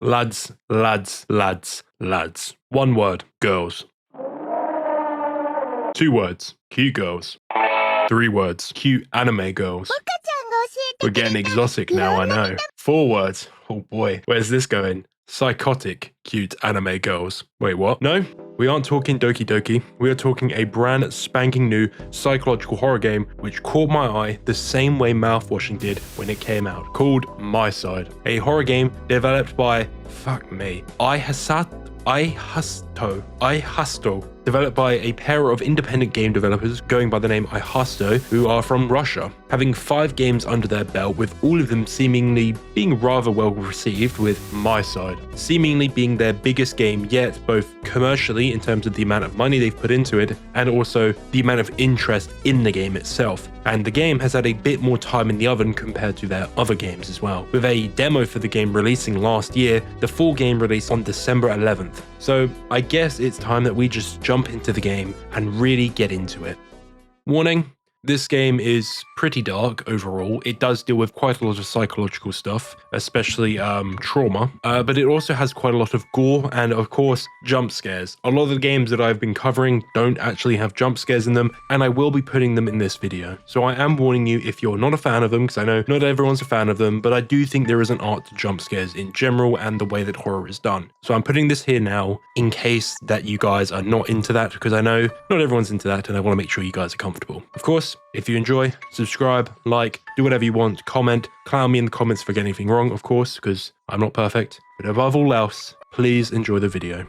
Lads, lads, lads, lads. One word, girls. 2 words, cute girls. 3 words, cute anime girls. We're getting exotic now, I know. 4 words, oh boy, where's this going? Psychotic, cute anime girls. Wait, what? No, we aren't talking Doki Doki. We are talking a brand spanking new psychological horror game which caught my eye the same way mouthwashing did when it came out, called MiSide. A horror game developed by, fuck me, aihasto, developed by a pair of independent game developers going by the name aihasto, who are from Russia, having 5 games under their belt, with all of them seemingly being rather well received, with MiSide seemingly being their biggest game yet, both commercially in terms of the amount of money they've put into it and also the amount of interest in the game itself. And the game has had a bit more time in the oven compared to their other games as well, with a demo for the game releasing last year, the full game released on December 11th. So I guess it's time that we just jump into the game and really get into it. Warning, this game is pretty dark overall. It does deal with quite a lot of psychological stuff, especially trauma, but it also has quite a lot of gore and of course jump scares. A lot of the games that I've been covering don't actually have jump scares in them, and I will be putting them in this video. So I am warning you if you're not a fan of them, because I know not everyone's a fan of them, but I do think there is an art to jump scares in general and the way that horror is done. So I'm putting this here now in case that you guys are not into that, because I know not everyone's into that and I want to make sure you guys are comfortable. Of course, if you enjoy, subscribe, like, do whatever you want, comment, clown me in the comments for getting anything wrong, of course, because I'm not perfect. But above all else, please enjoy the video.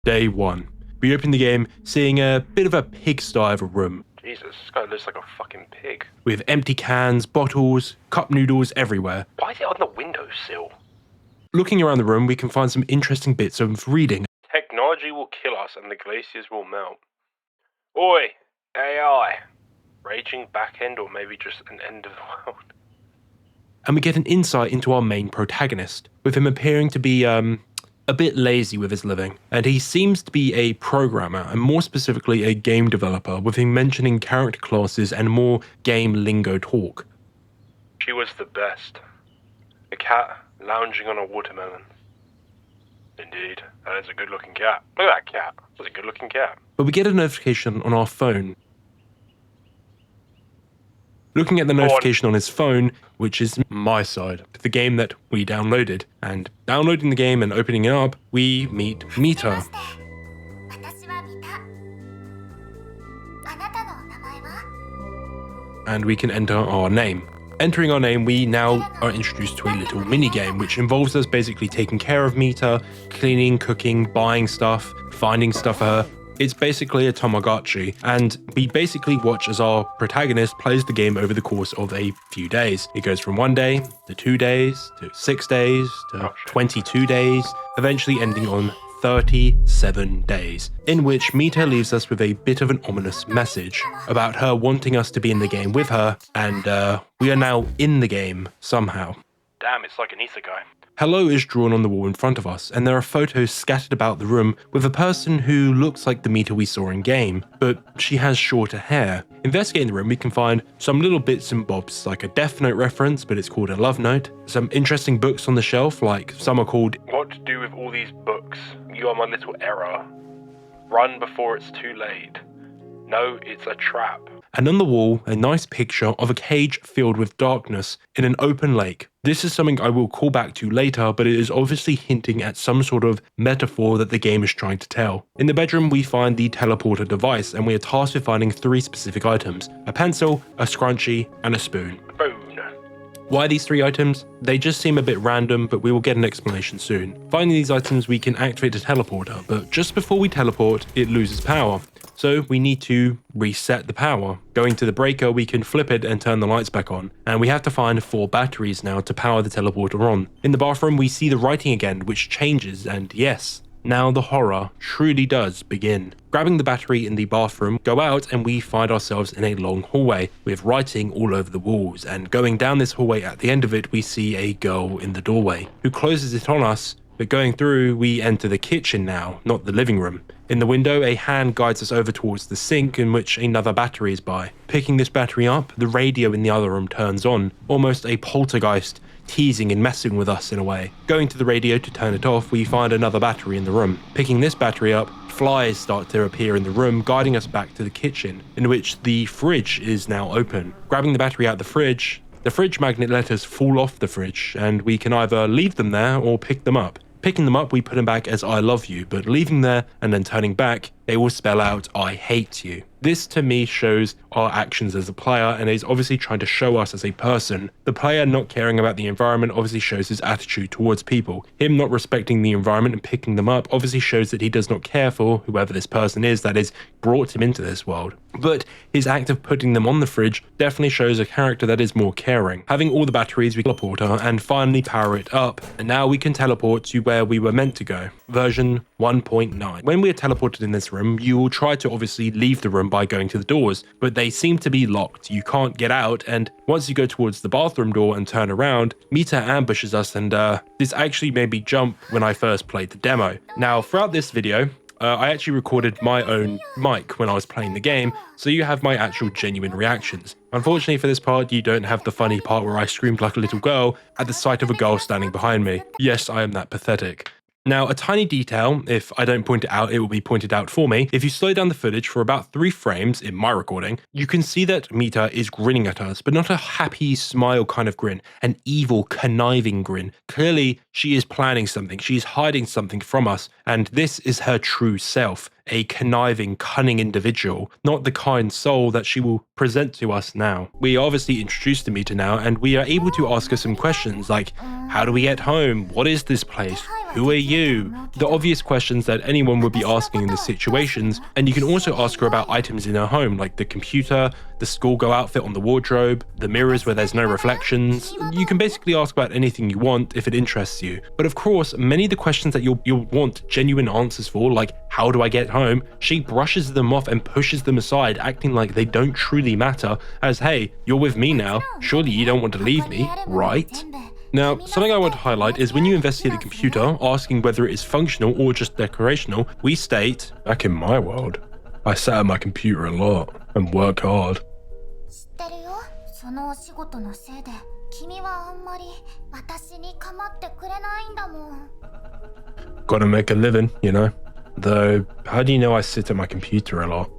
Day 1. We open the game seeing a bit of a pigsty of a room. Jesus, this guy looks like a fucking pig. With empty cans, bottles, cup noodles everywhere. Why is it on the windowsill? Looking around the room, we can find some interesting bits of reading. Technology will kill us and the glaciers will melt. Oi, AI. Raging back end or maybe just an end of the world. And we get an insight into our main protagonist, with him appearing to be a bit lazy with his living. And he seems to be a programmer, and more specifically a game developer, with him mentioning character classes and more game lingo talk. She was the best. A cat lounging on a watermelon. Indeed, that is a good looking cat. Look at that cat. That's a good looking cat. But we get a notification on our phone. Looking at the notification on his phone, which is MiSide, the game that we downloaded. And downloading the game and opening it up, we meet Mita. And we can enter our name. Entering our name, we now are introduced to a little mini game, which involves us basically taking care of Mita, cleaning, cooking, buying stuff, finding stuff for her. It's basically a Tamagotchi, and we basically watch as our protagonist plays the game over the course of a few days. It goes from 1 day, to 2 days, to 6 days, to 22 days, eventually ending on 37 days, in which Mita leaves us with a bit of an ominous message about her wanting us to be in the game with her, and we are now in the game somehow. Damn, it's like an isekai. Hello is drawn on the wall in front of us, and there are photos scattered about the room with a person who looks like the Mita we saw in game, but she has shorter hair. Investigating the room, we can find some little bits and bobs, like a Death Note reference, but it's called a Love Note. Some interesting books on the shelf, like some are called What to do with all these books? You are my little error. Run before it's too late. No, it's a trap. And on the wall, a nice picture of a cage filled with darkness in an open lake. This is something I will call back to later, but it is obviously hinting at some sort of metaphor that the game is trying to tell. In the bedroom, we find the teleporter device, and we are tasked with finding 3 specific items: a pencil, a scrunchie, and a spoon. Boom. Why these 3 items? They just seem a bit random, but we will get an explanation soon. Finding these items, we can activate the teleporter, but just before we teleport, it loses power. So we need to reset the power. Going to the breaker, we can flip it and turn the lights back on. And we have to find 4 batteries now to power the teleporter on. In the bathroom, we see the writing again, which changes, and yes, now the horror truly does begin. Grabbing the battery in the bathroom, go out, and we find ourselves in a long hallway with writing all over the walls. And going down this hallway, at the end of it, we see a girl in the doorway who closes it on us But going through, we enter the kitchen now, not the living room. In the window, a hand guides us over towards the sink in which another battery is by. Picking this battery up, the radio in the other room turns on, almost a poltergeist, teasing and messing with us in a way. Going to the radio to turn it off, we find another battery in the room. Picking this battery up, flies start to appear in the room, guiding us back to the kitchen, in which the fridge is now open. Grabbing the battery out of the fridge magnet letters fall off the fridge, and we can either leave them there or pick them up. Picking them up, we put them back as I love you, but leaving there and then turning back, they will spell out I hate you. This to me shows our actions as a player and is obviously trying to show us as a person. The player not caring about the environment obviously shows his attitude towards people. Him not respecting the environment and picking them up obviously shows that he does not care for whoever this person is that has brought him into this world. But his act of putting them on the fridge definitely shows a character that is more caring. Having all the batteries, we teleport her and finally power it up, and now we can teleport to where we were meant to go. Version 1.9. When we are teleported in this room, you will try to obviously leave the room by going to the doors, but they seem to be locked. You can't get out, and once you go towards the bathroom door and turn around, Mita ambushes us, and this actually made me jump when I first played the demo. Now, throughout this video, I actually recorded my own mic when I was playing the game, so you have my actual genuine reactions. Unfortunately for this part, you don't have the funny part where I screamed like a little girl at the sight of a girl standing behind me. Yes, I am that pathetic. Now, a tiny detail, if I don't point it out, it will be pointed out for me. If you slow down the footage for about 3 frames in my recording, you can see that Mita is grinning at us, but not a happy smile kind of grin, an evil, conniving grin. Clearly, she is planning something. She's hiding something from us, and this is her true self, a conniving, cunning individual, not the kind soul that she will present to us now. We are obviously introduced to Mita now, and we are able to ask her some questions like, how do we get home? What is this place? Who are you? The obvious questions that anyone would be asking in these situations, and you can also ask her about items in her home, like the computer, the schoolgirl outfit on the wardrobe, the mirrors where there's no reflections. You can basically ask about anything you want if it interests you. But of course, many of the questions that you'll want genuine answers for, like how do I get home, she brushes them off and pushes them aside, acting like they don't truly matter, as hey, you're with me now, surely you don't want to leave me, right? Now, something I want to highlight is when you investigate the computer, asking whether it is functional or just decorational, we state, back in my world, I sat at my computer a lot and work hard. Gotta make a living, you know. Though, how do you know I sit at my computer a lot?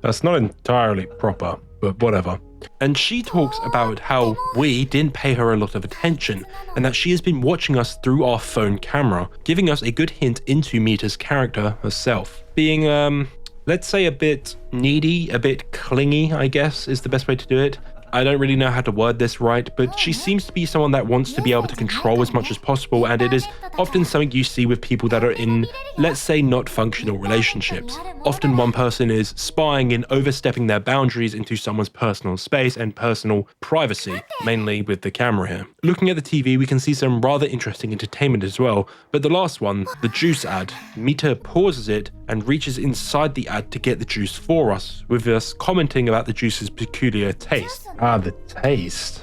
That's not entirely proper, but whatever. And she talks about how we didn't pay her a lot of attention, and that she has been watching us through our phone camera, giving us a good hint into Mita's character herself. Being, let's say a bit needy, a bit clingy, I guess, is the best way to do it. I don't really know how to word this right, but she seems to be someone that wants to be able to control as much as possible, and it is often something you see with people that are in, let's say, not functional relationships. Often one person is spying and overstepping their boundaries into someone's personal space and personal privacy, mainly with the camera here. Looking at the TV, we can see some rather interesting entertainment as well, but the last one, the juice ad, Mita pauses it and reaches inside the ad to get the juice for us, with us commenting about the juice's peculiar taste. Ah, the taste.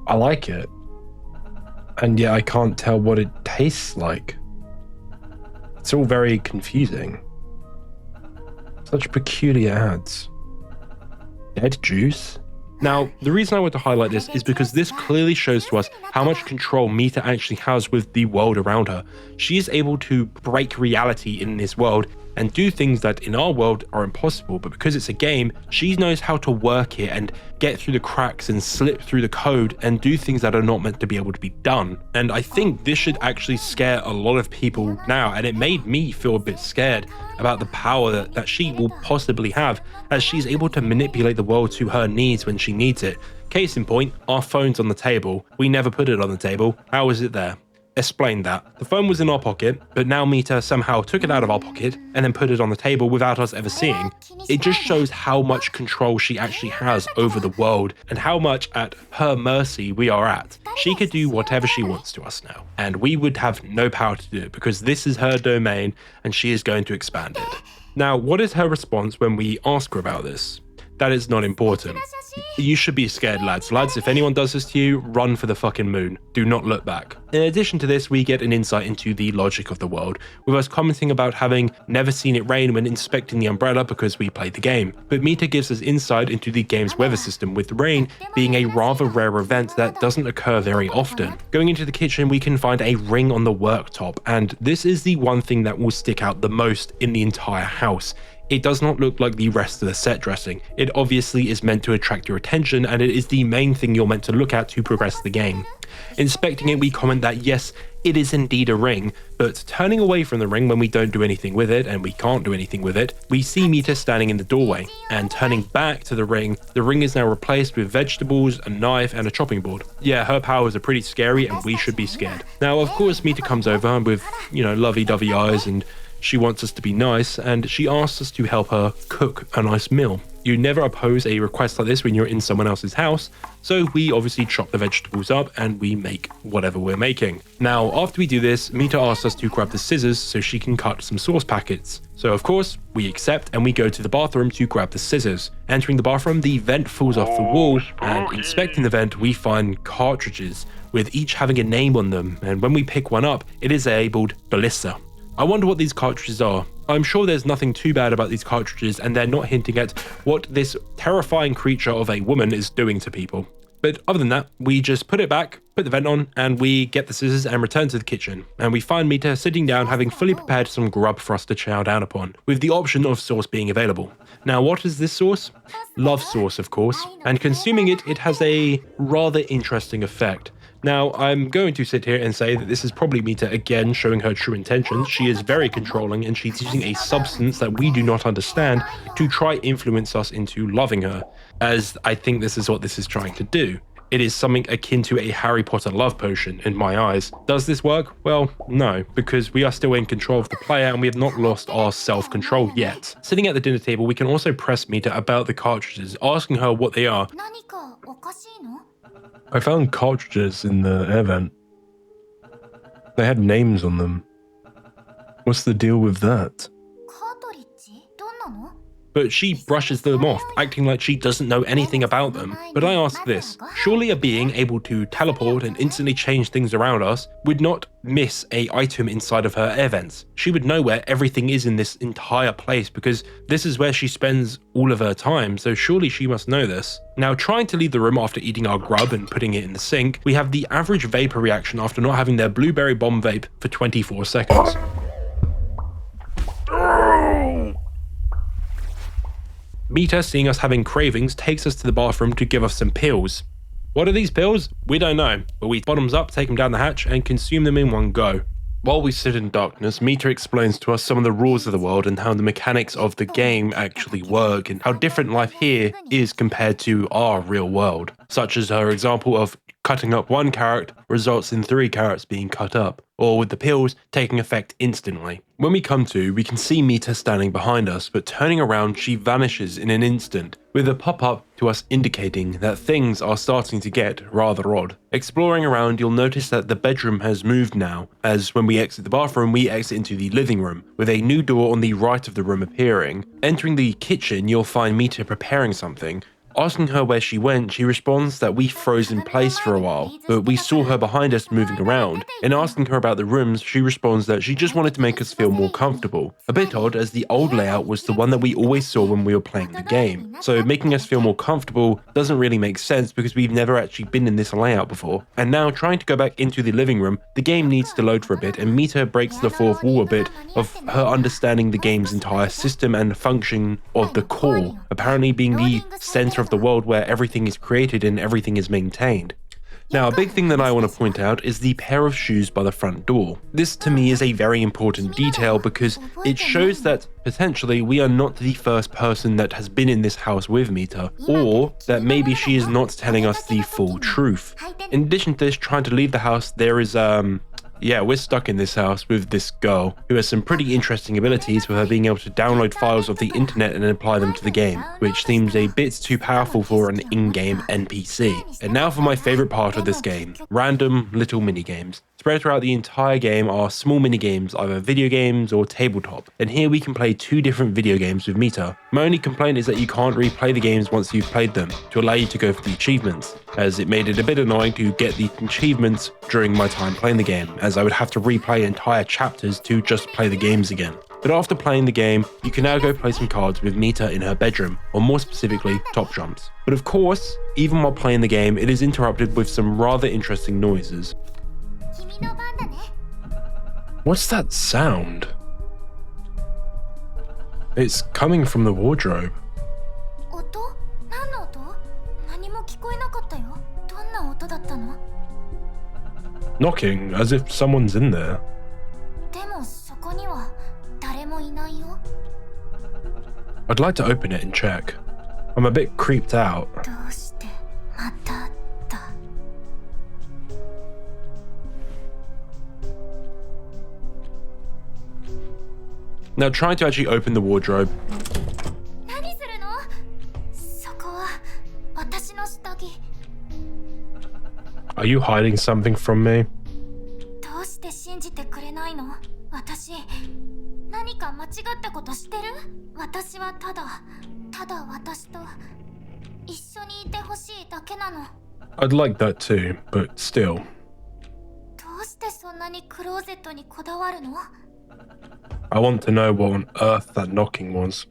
I like it. And yet I can't tell what it tastes like. It's all very confusing. Such peculiar ads. Dead juice? Now, the reason I want to highlight this is because this clearly shows to us how much control Mita actually has with the world around her. She is able to break reality in this world and do things that in our world are impossible, but because it's a game, she knows how to work it and get through the cracks and slip through the code and do things that are not meant to be able to be done. And I think this should actually scare a lot of people now, and it made me feel a bit scared about the power that she will possibly have, as she's able to manipulate the world to her needs when she needs it. Case in point, our phone's on the table. We never put it on the table. How is it there? Explain that. The phone was in our pocket, but now Mita somehow took it out of our pocket and then put it on the table without us ever seeing. It just shows how much control she actually has over the world and how much at her mercy we are at. She could do whatever she wants to us now, and we would have no power to do it because this is her domain and she is going to expand it. Now, what is her response when we ask her about this? That is not important. You should be scared, lads. Lads, if anyone does this to you, run for the fucking moon. Do not look back. In addition to this, we get an insight into the logic of the world, with us commenting about having never seen it rain when inspecting the umbrella because we played the game. But Mita gives us insight into the game's weather system, with rain being a rather rare event that doesn't occur very often. Going into the kitchen, we can find a ring on the worktop, and this is the one thing that will stick out the most in the entire house. It does not look like the rest of the set dressing. It obviously is meant to attract your attention, and it is the main thing you're meant to look at to progress the game. Inspecting it, we comment that yes, it is indeed a ring, but turning away from the ring when we don't do anything with it, and we can't do anything with it, we see Mita standing in the doorway, and turning back to the ring is now replaced with vegetables, a knife, and a chopping board. Yeah, her powers are pretty scary, and we should be scared. Now, of course, Mita comes over with, lovey-dovey eyes, and she wants us to be nice, and she asks us to help her cook a nice meal. You never oppose a request like this when you're in someone else's house, so we obviously chop the vegetables up and we make whatever we're making. Now, after we do this, Mita asks us to grab the scissors so she can cut some sauce packets. So of course, we accept and we go to the bathroom to grab the scissors. Entering the bathroom, the vent falls off the wall, and inspecting the vent, we find cartridges, with each having a name on them, and when we pick one up, it is labeled Ballista. I wonder what these cartridges are. I'm sure there's nothing too bad about these cartridges, and they're not hinting at what this terrifying creature of a woman is doing to people. But other than that, we just put it back, put the vent on, and we get the scissors and return to the kitchen. And we find Mita sitting down, having fully prepared some grub for us to chow down upon, with the option of sauce being available. Now, what is this sauce? Love sauce, of course. And consuming it, it has a rather interesting effect. Now, I'm going to sit here and say that this is probably Mita again showing her true intentions. She is very controlling, and she's using a substance that we do not understand to try influence us into loving her, as I think this is what this is trying to do. It is something akin to a Harry Potter love potion in my eyes. Does this work? Well, no, because we are still in control of the player and we have not lost our self-control yet. Sitting at the dinner table, we can also press Mita about the cartridges, asking her what they are. I found cartridges in the air vent. They had names on them. What's the deal with that? But she brushes them off, acting like she doesn't know anything about them. But I ask this, surely a being able to teleport and instantly change things around us would not miss an item inside of her air vents. She would know where everything is in this entire place because this is where she spends all of her time, so surely she must know this. Now, trying to leave the room after eating our grub and putting it in the sink, we have the average vapor reaction after not having their blueberry bomb vape for 24 seconds. Mita, seeing us having cravings, takes us to the bathroom to give us some pills. What are these pills? We don't know, but we bottoms up, take them down the hatch, and consume them in one go. While we sit in darkness, Mita explains to us some of the rules of the world and how the mechanics of the game actually work and how different life here is compared to our real world, such as her example of cutting up one carrot results in 3 carrots being cut up, or with the pills taking effect instantly. When we come to, we can see Mita standing behind us, but turning around she vanishes in an instant, with a pop-up to us indicating that things are starting to get rather odd. Exploring around, you'll notice that the bedroom has moved now, as when we exit the bathroom we exit into the living room, with a new door on the right of the room appearing. Entering the kitchen, you'll find Mita preparing something. Asking her where she went, she responds that we froze in place for a while, but we saw her behind us moving around. In asking her about the rooms, she responds that she just wanted to make us feel more comfortable. A bit odd, as the old layout was the one that we always saw when we were playing the game. So making us feel more comfortable doesn't really make sense because we've never actually been in this layout before. And now trying to go back into the living room, the game needs to load for a bit, and Mita breaks the fourth wall a bit of her understanding the game's entire system and function of the core, apparently being the center of the world where everything is created and everything is maintained. Now, a big thing that I want to point out is the pair of shoes by the front door. This to me is a very important detail because it shows that potentially we are not the first person that has been in this house with Mita, or that maybe she is not telling us the full truth. In addition to this, trying to leave the house, there is Yeah, we're stuck in this house with this girl who has some pretty interesting abilities, with her being able to download files of the internet and apply them to the game, which seems a bit too powerful for an in-game NPC. And now for my favorite part of this game, random little mini-games. Spread throughout the entire game are small mini-games, either video games or tabletop. And here we can play 2 different video games with Mita. My only complaint is that you can't replay the games once you've played them, to allow you to go for the achievements, as it made it a bit annoying to get the achievements during my time playing the game, as I would have to replay entire chapters to just play the games again. But after playing the game, you can now go play some cards with Mita in her bedroom, or more specifically, top trumps. But of course, even while playing the game, it is interrupted with some rather interesting noises. What's that sound? It's coming from the wardrobe. Knocking, as if someone's in there. I'd like to open it and check. I'm a bit creeped out. Now trying to actually open the wardrobe. Are you hiding something from me? I'd like that too, but still. I want to know what on earth that knocking was.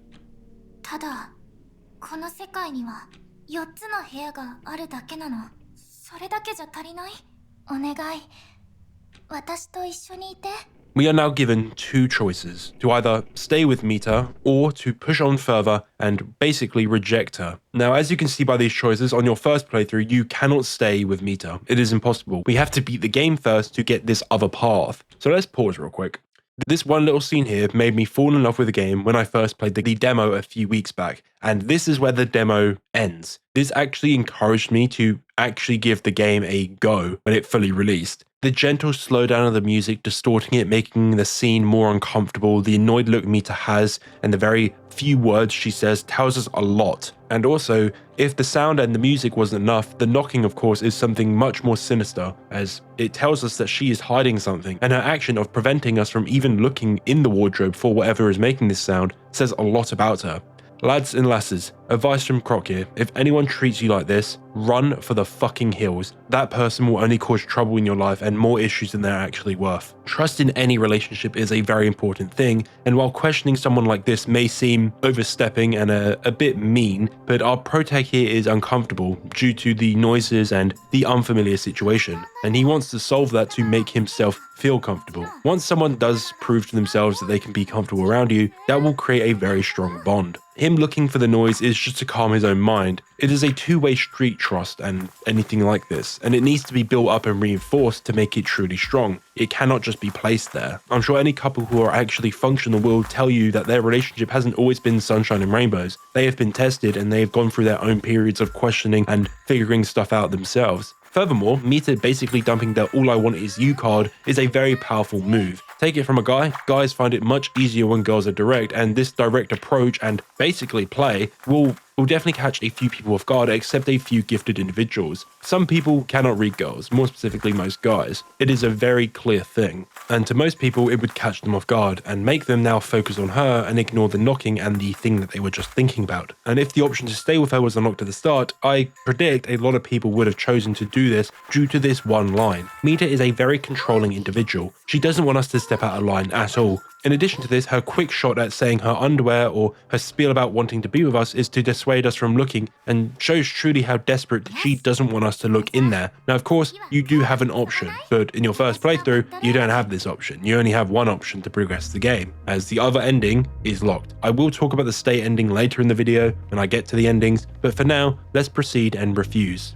We are now given 2 choices, to either stay with Mita or to push on further and basically reject her. Now, as you can see by these choices, on your first playthrough, you cannot stay with Mita. It is impossible. We have to beat the game first to get this other path. So let's pause real quick. This one little scene here made me fall in love with the game when I first played the demo a few weeks back, and this is where the demo ends. This actually encouraged me to actually give the game a go when it fully released. The gentle slowdown of the music, distorting it, making the scene more uncomfortable, the annoyed look Mita has, and the very few words she says tells us a lot. And also, if the sound and the music wasn't enough, the knocking, of course, is something much more sinister, as it tells us that she is hiding something, and her action of preventing us from even looking in the wardrobe for whatever is making this sound says a lot about her. Lads and lasses, advice from Croc here: if anyone treats you like this, run for the fucking hills. That person will only cause trouble in your life and more issues than they're actually worth. Trust in any relationship is a very important thing, and while questioning someone like this may seem overstepping and a bit mean, but our protag here is uncomfortable due to the noises and the unfamiliar situation, and he wants to solve that to make himself feel comfortable. Once someone does prove to themselves that they can be comfortable around you, that will create a very strong bond. Him looking for the noise is just to calm his own mind. It is a two-way street, trust and anything like this, and it needs to be built up and reinforced to make it truly strong. It cannot just be placed there. I'm sure any couple who are actually functional will tell you that their relationship hasn't always been sunshine and rainbows. They have been tested and they have gone through their own periods of questioning and figuring stuff out themselves. Furthermore, Mita basically dumping their "all I want is you" card is a very powerful move. Take it from a guy, guys find it much easier when girls are direct, and this direct approach and basically play will definitely catch a few people off guard, except a few gifted individuals. Some people cannot read girls, more specifically most guys. It is a very clear thing, and to most people it would catch them off guard and make them now focus on her and ignore the knocking and the thing that they were just thinking about. And if the option to stay with her was unlocked at the start, I predict a lot of people would have chosen to do this due to this one line. Mita is a very controlling individual. She doesn't want us to step out of line at all. In addition to this, her quick shot at saying her underwear or her spiel about wanting to be with us is to dissuade us from looking, and shows truly how desperate she doesn't want us to look in there. Now, of course, you do have an option, but in your first playthrough, you don't have this option. You only have one option to progress the game, as the other ending is locked. I will talk about the stay ending later in the video when I get to the endings, but for now, let's proceed and refuse.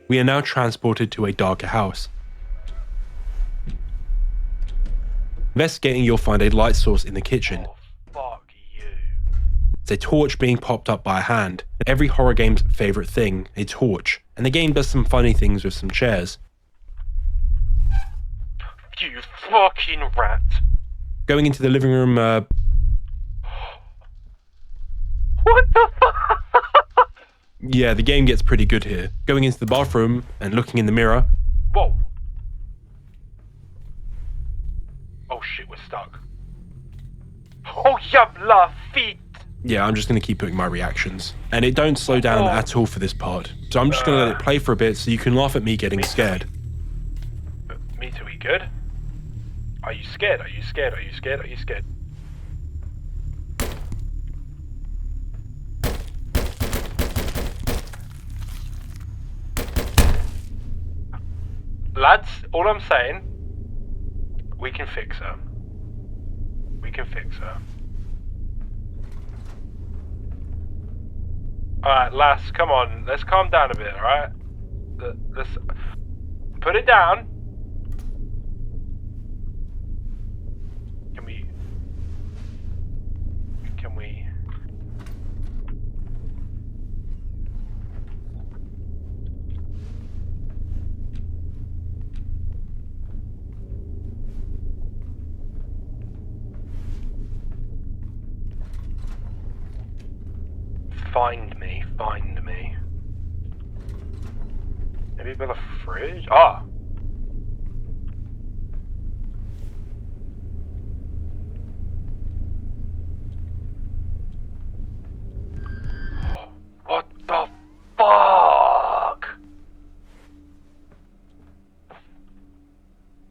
We are now transported to a darker house. Investigating, you'll find a light source in the kitchen. Oh, fuck you. It's a torch being popped up by a hand. Every horror game's favourite thing, a torch. And the game does some funny things with some chairs. You fucking rat. Going into the living room, What the fuck? yeah, the game gets pretty good here. Going into the bathroom and looking in the mirror. Whoa. Oh shit, we're stuck. Oh, yabla feet. Yeah, I'm just going to keep putting my reactions. And it don't slow down at all for this part. So I'm just going to let it play for a bit so you can laugh at me getting scared. Mita, we good? Are you scared? Are you scared? Are you scared? Are you scared? Lads, all I'm saying, we can fix her. We can fix her. Alright, lass, come on. Let's calm down a bit, alright? Let's put it down. Can we... Find me, find me. Maybe by the fridge? Ah! What the fuck?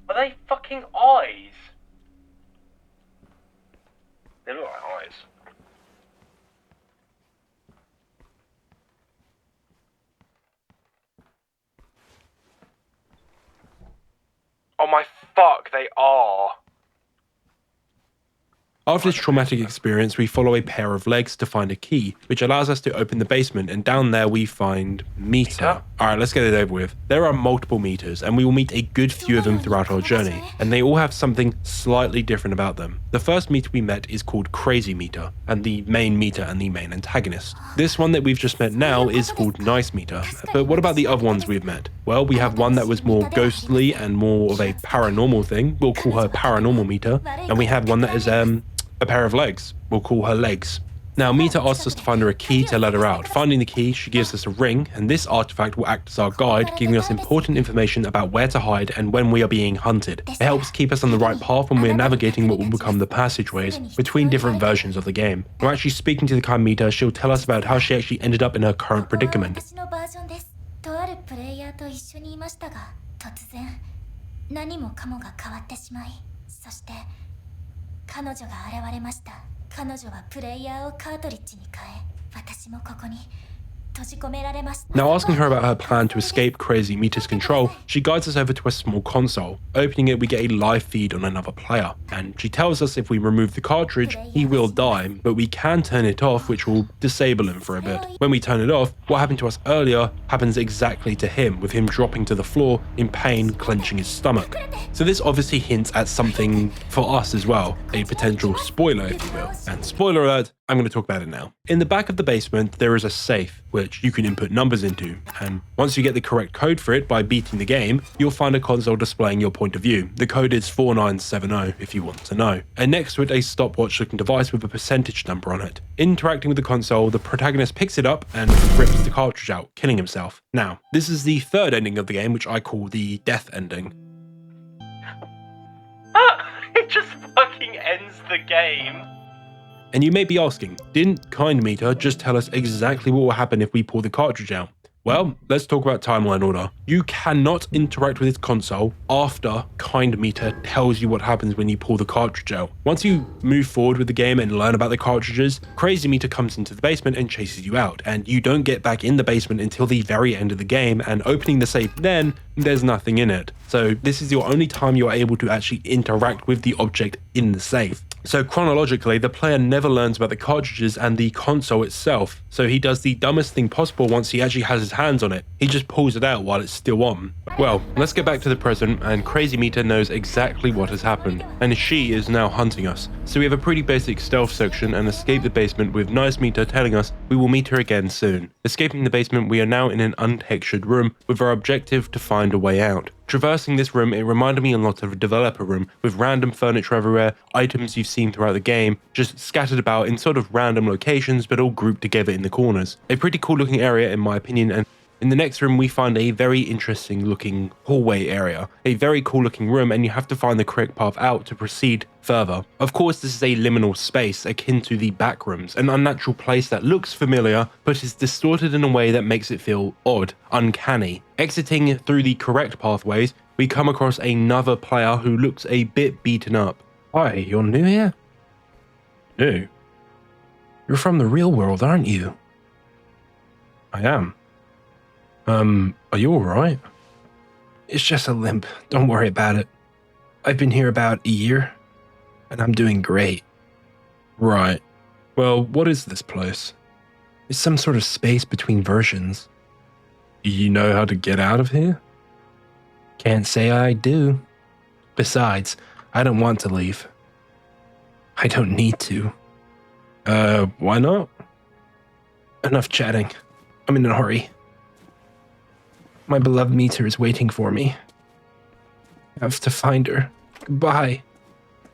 Are they fucking eyes? They look like eyes. Oh my fuck, they are. After this traumatic experience, we follow a pair of legs to find a key, which allows us to open the basement, and down there we find Mita. Alright, let's get it over with. There are multiple Mitas, and we will meet a good few of them throughout our journey, and they all have something slightly different about them. The first Mita we met is called Crazy Mita, and the main Mita and the main antagonist. This one that we've just met now is called Nice Mita, but what about the other ones we've met? Well, we have one that was more ghostly and more of a paranormal thing. We'll call her Paranormal Mita, and we have one that is a pair of legs. We'll call her Legs. Now, Mita asks us to find her a key to let her out. Finding the key, she gives us a ring, and this artifact will act as our guide, giving us important information about where to hide and when we are being hunted. It helps keep us on the right path when we're navigating what will become the passageways between different versions of the game. We're actually speaking to the kind Mita. She'll tell us about how she actually ended up in her current predicament. Now, asking her about her plan to escape Crazy Mita's control, she guides us over to a small console. Opening it, we get a live feed on another player, and she tells us if we remove the cartridge, he will die, but we can turn it off, which will disable him for a bit. When we turn it off, what happened to us earlier happens exactly to him, with him dropping to the floor in pain, clenching his stomach. So this obviously hints at something for us as well, a potential spoiler, if you will. And spoiler alert, I'm going to talk about it now. In the back of the basement, there is a safe, which you can input numbers into, and once you get the correct code for it by beating the game, you'll find a console displaying your point of view. The code is 4970 if you want to know. And next to it, a stopwatch looking device with a percentage number on it. Interacting with the console, the protagonist picks it up and rips the cartridge out, killing himself. Now, this is the third ending of the game, which I call the death ending. It just fucking ends the game. And you may be asking, didn't Kind Mita just tell us exactly what will happen if we pull the cartridge out? Well, let's talk about timeline order. You cannot interact with this console after Kind Mita tells you what happens when you pull the cartridge out. Once you move forward with the game and learn about the cartridges, Crazy Mita comes into the basement and chases you out, and you don't get back in the basement until the very end of the game, and opening the safe then, there's nothing in it. So this is your only time you are able to actually interact with the object in the safe. So chronologically, the player never learns about the cartridges and the console itself, so he does the dumbest thing possible once he actually has his hands on it. He just pulls it out while it's still on. Well, let's get back to the present, and Crazy Meter knows exactly what has happened, and she is now hunting us. So we have a pretty basic stealth section and escape the basement with Nice Meter telling us we will meet her again soon. Escaping the basement, we are now in an untextured room with our objective to find a way out. Traversing this room, it reminded me a lot of a developer room, with random furniture everywhere, items you've seen throughout the game, just scattered about in sort of random locations but all grouped together in the corners. A pretty cool looking area in my opinion, and in the next room we find a very interesting looking hallway area. A very cool looking room, and you have to find the correct path out to proceed further. Of course, this is a liminal space akin to the back rooms, an unnatural place that looks familiar but is distorted in a way that makes it feel odd, uncanny. Exiting through the correct pathways, we come across another player who looks a bit beaten up. Hi, you're new here? New? You're from the real world, aren't you? I am. Are you alright? It's just a limp, don't worry about it. I've been here about a year, and I'm doing great. Right. Well, what is this place? It's some sort of space between versions. Do you know how to get out of here? Can't say I do. Besides, I don't want to leave. I don't need to. Why not? Enough chatting. I'm in a hurry. My beloved Meter is waiting for me. I have to find her. Goodbye.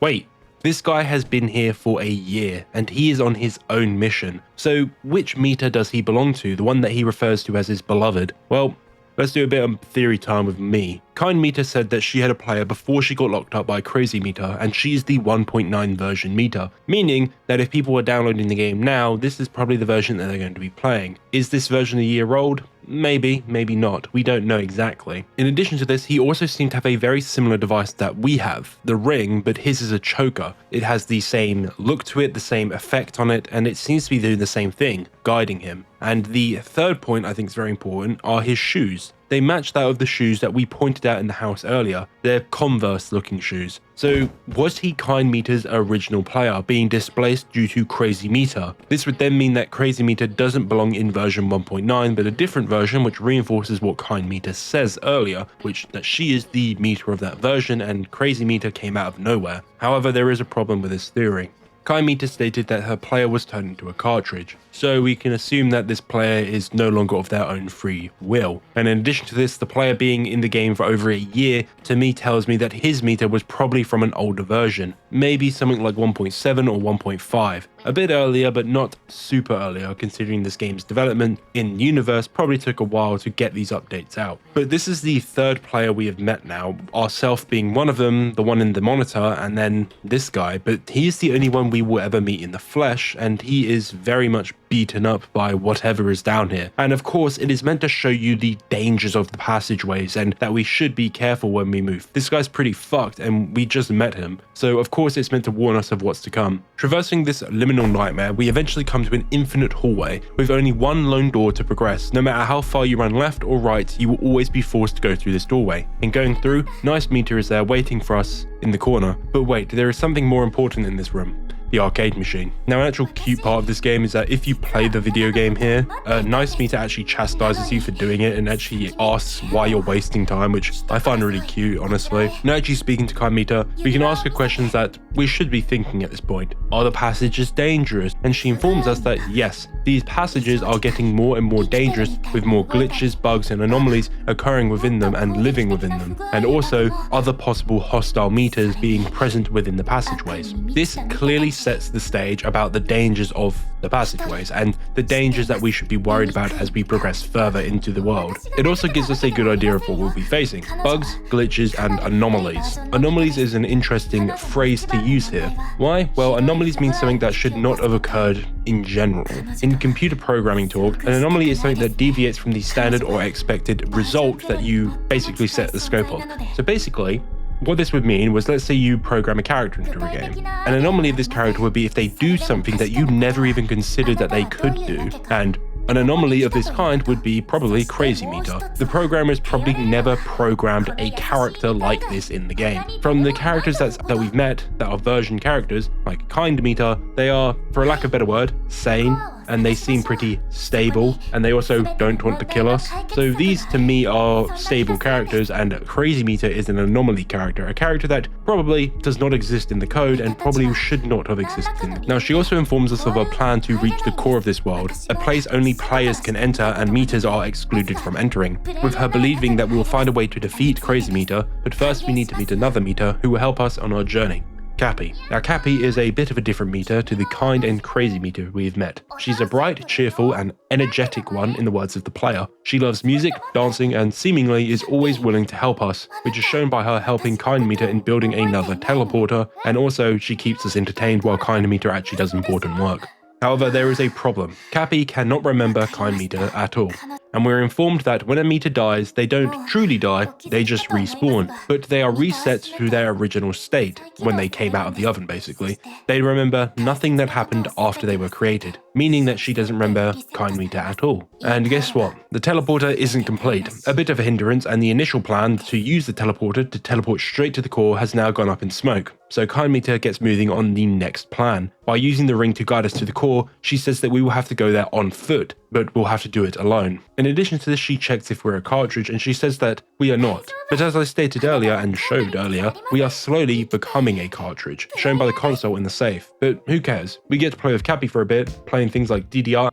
Wait, this guy has been here for a year, and he is on his own mission. So which Meter does he belong to, the one that he refers to as his beloved? Well, let's do a bit of theory time with me. Kind Meter said that she had a player before she got locked up by Crazy Meter, and she's the 1.9 version Meter, meaning that if people are downloading the game now, this is probably the version that they're going to be playing. Is this version a year old? Maybe, maybe not. We don't know exactly. In addition to this, he also seemed to have a very similar device that we have, the ring, but his is a choker. It has the same look to it, the same effect on it, and it seems to be doing the same thing, guiding him. And the third point I think is very important are his shoes. They match that of the shoes that we pointed out in the house earlier. They're Converse looking shoes. So was he Kind Meter's original player being displaced due to Crazy Meter? This would then mean that Crazy Meter doesn't belong in version 1.9 but a different version, which reinforces what Kind Meter says earlier, which that she is the Meter of that version and Crazy Meter came out of nowhere. However, there is a problem with this theory. Kind Meter stated that her player was turned into a cartridge, so we can assume that this player is no longer of their own free will. And in addition to this, the player being in the game for over a year, to me tells me that his Meter was probably from an older version, maybe something like 1.7 or 1.5. A bit earlier, but not super earlier, considering this game's development in universe probably took a while to get these updates out. But this is the third player we have met now, ourself being one of them, the one in the monitor, and then this guy, but he is the only one we will ever meet in the flesh, and he is very much beaten up by whatever is down here. And of course, it is meant to show you the dangers of the passageways and that we should be careful when we move. This guy's pretty fucked and we just met him, so of course it's meant to warn us of what's to come. Traversing this liminal nightmare, we eventually come to an infinite hallway with only one lone door to progress. No matter how far you run left or right, you will always be forced to go through this doorway. And going through, Nice Meter is there waiting for us in the corner. But wait, there is something more important in this room. The arcade machine. Now, an actual cute part of this game is that if you play the video game here, Nice Meter actually chastises you for doing it and actually asks why you're wasting time, which I find really cute, honestly. Now, actually speaking to Kind Meter, we can ask her questions that we should be thinking at this point. Are the passages dangerous? And she informs us that yes, these passages are getting more and more dangerous with more glitches, bugs, and anomalies occurring within them and living within them, and also other possible hostile meters being present within the passageways. This clearly sets the stage about the dangers of the passageways and the dangers that we should be worried about as we progress further into the world. It also gives us a good idea of what we'll be facing: bugs, glitches, and anomalies. Anomalies is an interesting phrase to use here. Why? Well, anomalies mean something that should not have occurred in general. In computer programming talk, an anomaly is something that deviates from the standard or expected result that you basically set the scope of. So basically, what this would mean was, let's say you program a character into a game. An anomaly of this character would be if they do something that you never even considered that they could do, and An anomaly of this kind would be probably Crazy Meter. The programmers probably never programmed a character like this in the game. From the characters that we've met that are version characters, like Kind Meter, they are, for a lack of a better word, sane, and they seem pretty stable, and they also don't want to kill us. So these to me are stable characters, and Crazy Meter is an anomaly character, a character that probably does not exist in the code and probably should not have existed. Now she also informs us of a plan to reach the core of this world, a place only players can enter and meters are excluded from entering, with her believing that we will find a way to defeat Crazy Meter, but first we need to meet another meter who will help us on our journey. Cappy. Now Cappy is a bit of a different meter to the Kind and Crazy meter we've met. She's a bright, cheerful and energetic one in the words of the player. She loves music, dancing and seemingly is always willing to help us, which is shown by her helping Kind meter in building another teleporter, and also she keeps us entertained while Kind meter actually does important work. However, there is a problem. Cappy cannot remember Kind meter at all. And we're informed that when a meter dies, they don't truly die, they just respawn, but they are reset to their original state, when they came out of the oven basically. They remember nothing that happened after they were created, meaning that she doesn't remember Kind meter at all. And guess what? The teleporter isn't complete, a bit of a hindrance, and the initial plan to use the teleporter to teleport straight to the core has now gone up in smoke. So Kind meter gets moving on the next plan. By using the ring to guide us to the core, she says that we will have to go there on foot, but we'll have to do it alone. In addition to this, she checks if we're a cartridge and she says that we are not. But as I stated earlier and showed earlier, we are slowly becoming a cartridge, shown by the console in the safe. But who cares? We get to play with Cappy for a bit, playing things like DDR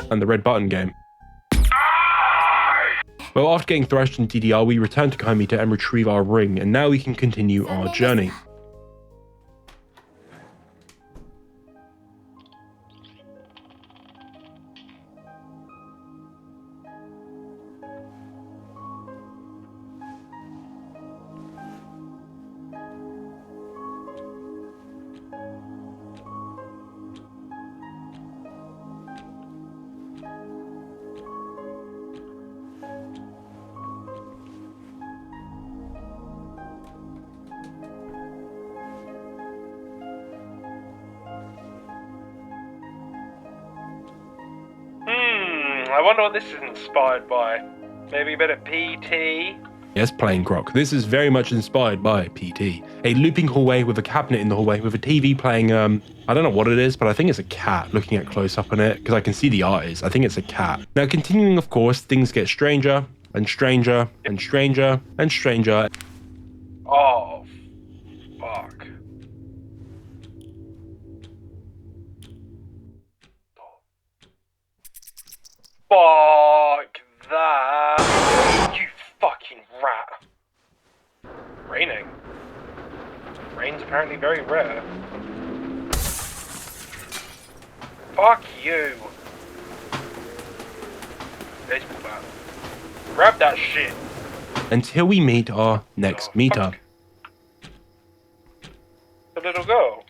and the red button game. Well, after getting thrashed in DDR, we return to Kind meter and retrieve our ring, and now we can continue our journey. I wonder what this is inspired by. Maybe a bit of PT? Yes, playing Croc. This is very much inspired by PT. A looping hallway with a cabinet in the hallway with a TV playing, I don't know what it is, but I think it's a cat looking at close up on it, because I can see the eyes. I think it's a cat. Now, continuing, of course, things get stranger and stranger and stranger and stranger. Oh, fuck. Fuck that. You fucking rat. Raining. Rain's apparently very rare. Fuck you. Baseball bat. Grab that shit. Until we meet our next meter. The little girl.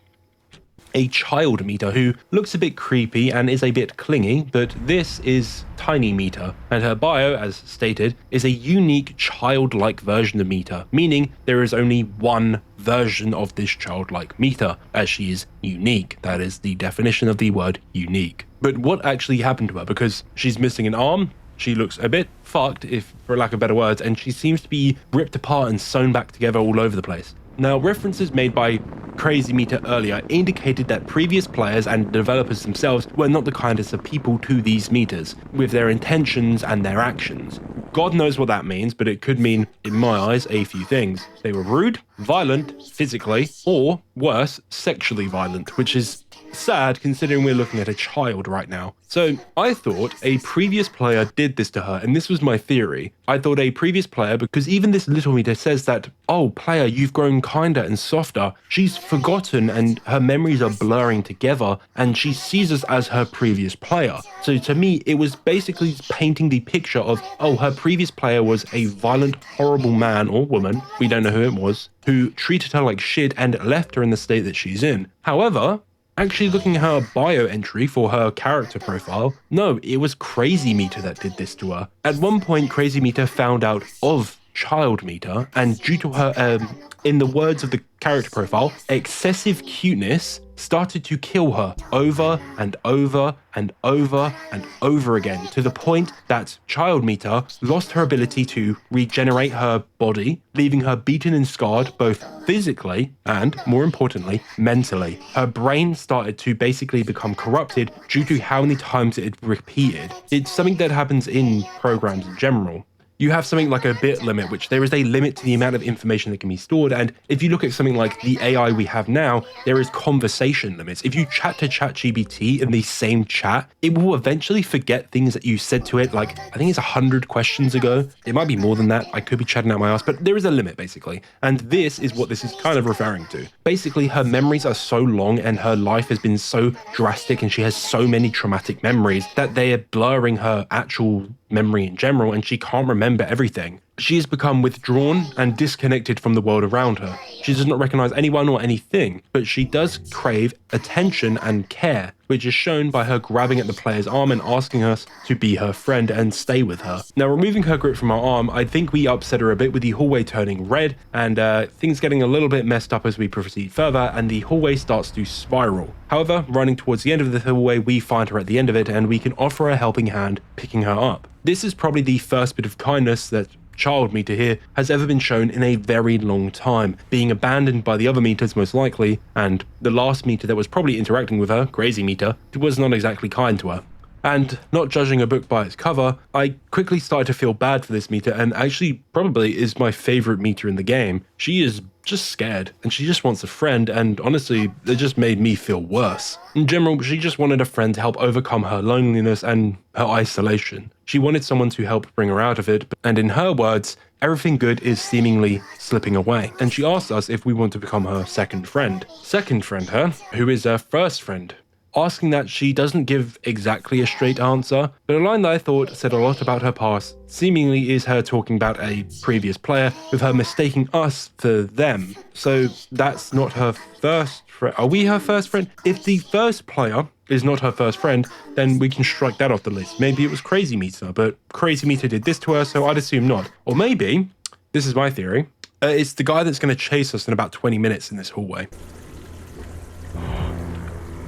A child meter who looks a bit creepy and is a bit clingy, but this is Tiny Meter, and her bio, as stated, is a unique childlike version of Meter, meaning there is only one version of this childlike Meter, as she is unique. That is the definition of the word unique. But what actually happened to her? Because she's missing an arm, she looks a bit fucked, if for lack of better words, and she seems to be ripped apart and sewn back together all over the place. Now, references made by Crazy Meter earlier indicated that previous players and developers themselves were not the kindest of people to these meters, with their intentions and their actions. God knows what that means, but it could mean, in my eyes, a few things. They were rude, violent, physically, or worse, sexually violent, which is sad considering we're looking at a child right now. So I thought a previous player did this to her, and this was my theory. I thought a previous player, because even this little meter says that, oh, player, you've grown kinder and softer. She's forgotten and her memories are blurring together, and she sees us as her previous player. So to me, it was basically painting the picture of, oh, her previous player was a violent, horrible man or woman, we don't know who it was, who treated her like shit and left her in the state that she's in. However, actually looking at her bio entry for her character profile, no, it was Crazy Meter that did this to her. At one point, Crazy Meter found out of child meter, and due to her, in the words of the character profile, excessive cuteness, started to kill her over and over and over and over again, to the point that child meter lost her ability to regenerate her body, leaving her beaten and scarred both physically and, more importantly, mentally. Her brain started to basically become corrupted due to how many times it had repeated. It's something that happens in programs in general. You have something like a bit limit, which there is a limit to the amount of information that can be stored. And if you look at something like the AI we have now, there is conversation limits. If you chat to ChatGPT in the same chat, it will eventually forget things that you said to it, like, I think it's 100 questions ago. It might be more than that. I could be chatting out my ass, but there is a limit, basically. And this is what this is kind of referring to. Basically, her memories are so long and her life has been so drastic and she has so many traumatic memories that they are blurring her actual memory in general, and she can't remember everything. She has become withdrawn and disconnected from the world around her. She does not recognize anyone or anything, but she does crave attention and care, which is shown by her grabbing at the player's arm and asking us to be her friend and stay with her. Now, removing her grip from our arm, I think we upset her a bit with the hallway turning red and things getting a little bit messed up as we proceed further, and the hallway starts to spiral. However, running towards the end of the hallway, we find her at the end of it and we can offer a helping hand, picking her up. This is probably the first bit of kindness that child meter here has ever been shown in a very long time, being abandoned by the other meters most likely, and the last meter that was probably interacting with her, crazy meter, was not exactly kind to her. And not judging a book by its cover, I quickly started to feel bad for this meter, and actually probably is my favorite meter in the game. She is just scared and she just wants a friend, and honestly it just made me feel worse. In general, she just wanted a friend to help overcome her loneliness and her isolation. She wanted someone to help bring her out of it, and in her words, everything good is seemingly slipping away, and she asked us if we want to become her second friend. Second friend, huh? Who is her first friend? Asking that, she doesn't give exactly a straight answer, but a line that I thought said a lot about her past seemingly is her talking about a previous player, with her mistaking us for them. So that's not her first friend. Are we her first friend? If the first player is not her first friend, then we can strike that off the list. Maybe it was Crazy Meter, but Crazy Meter did this to her, so I'd assume not. Or maybe, this is my theory, it's the guy that's going to chase us in about 20 minutes in this hallway.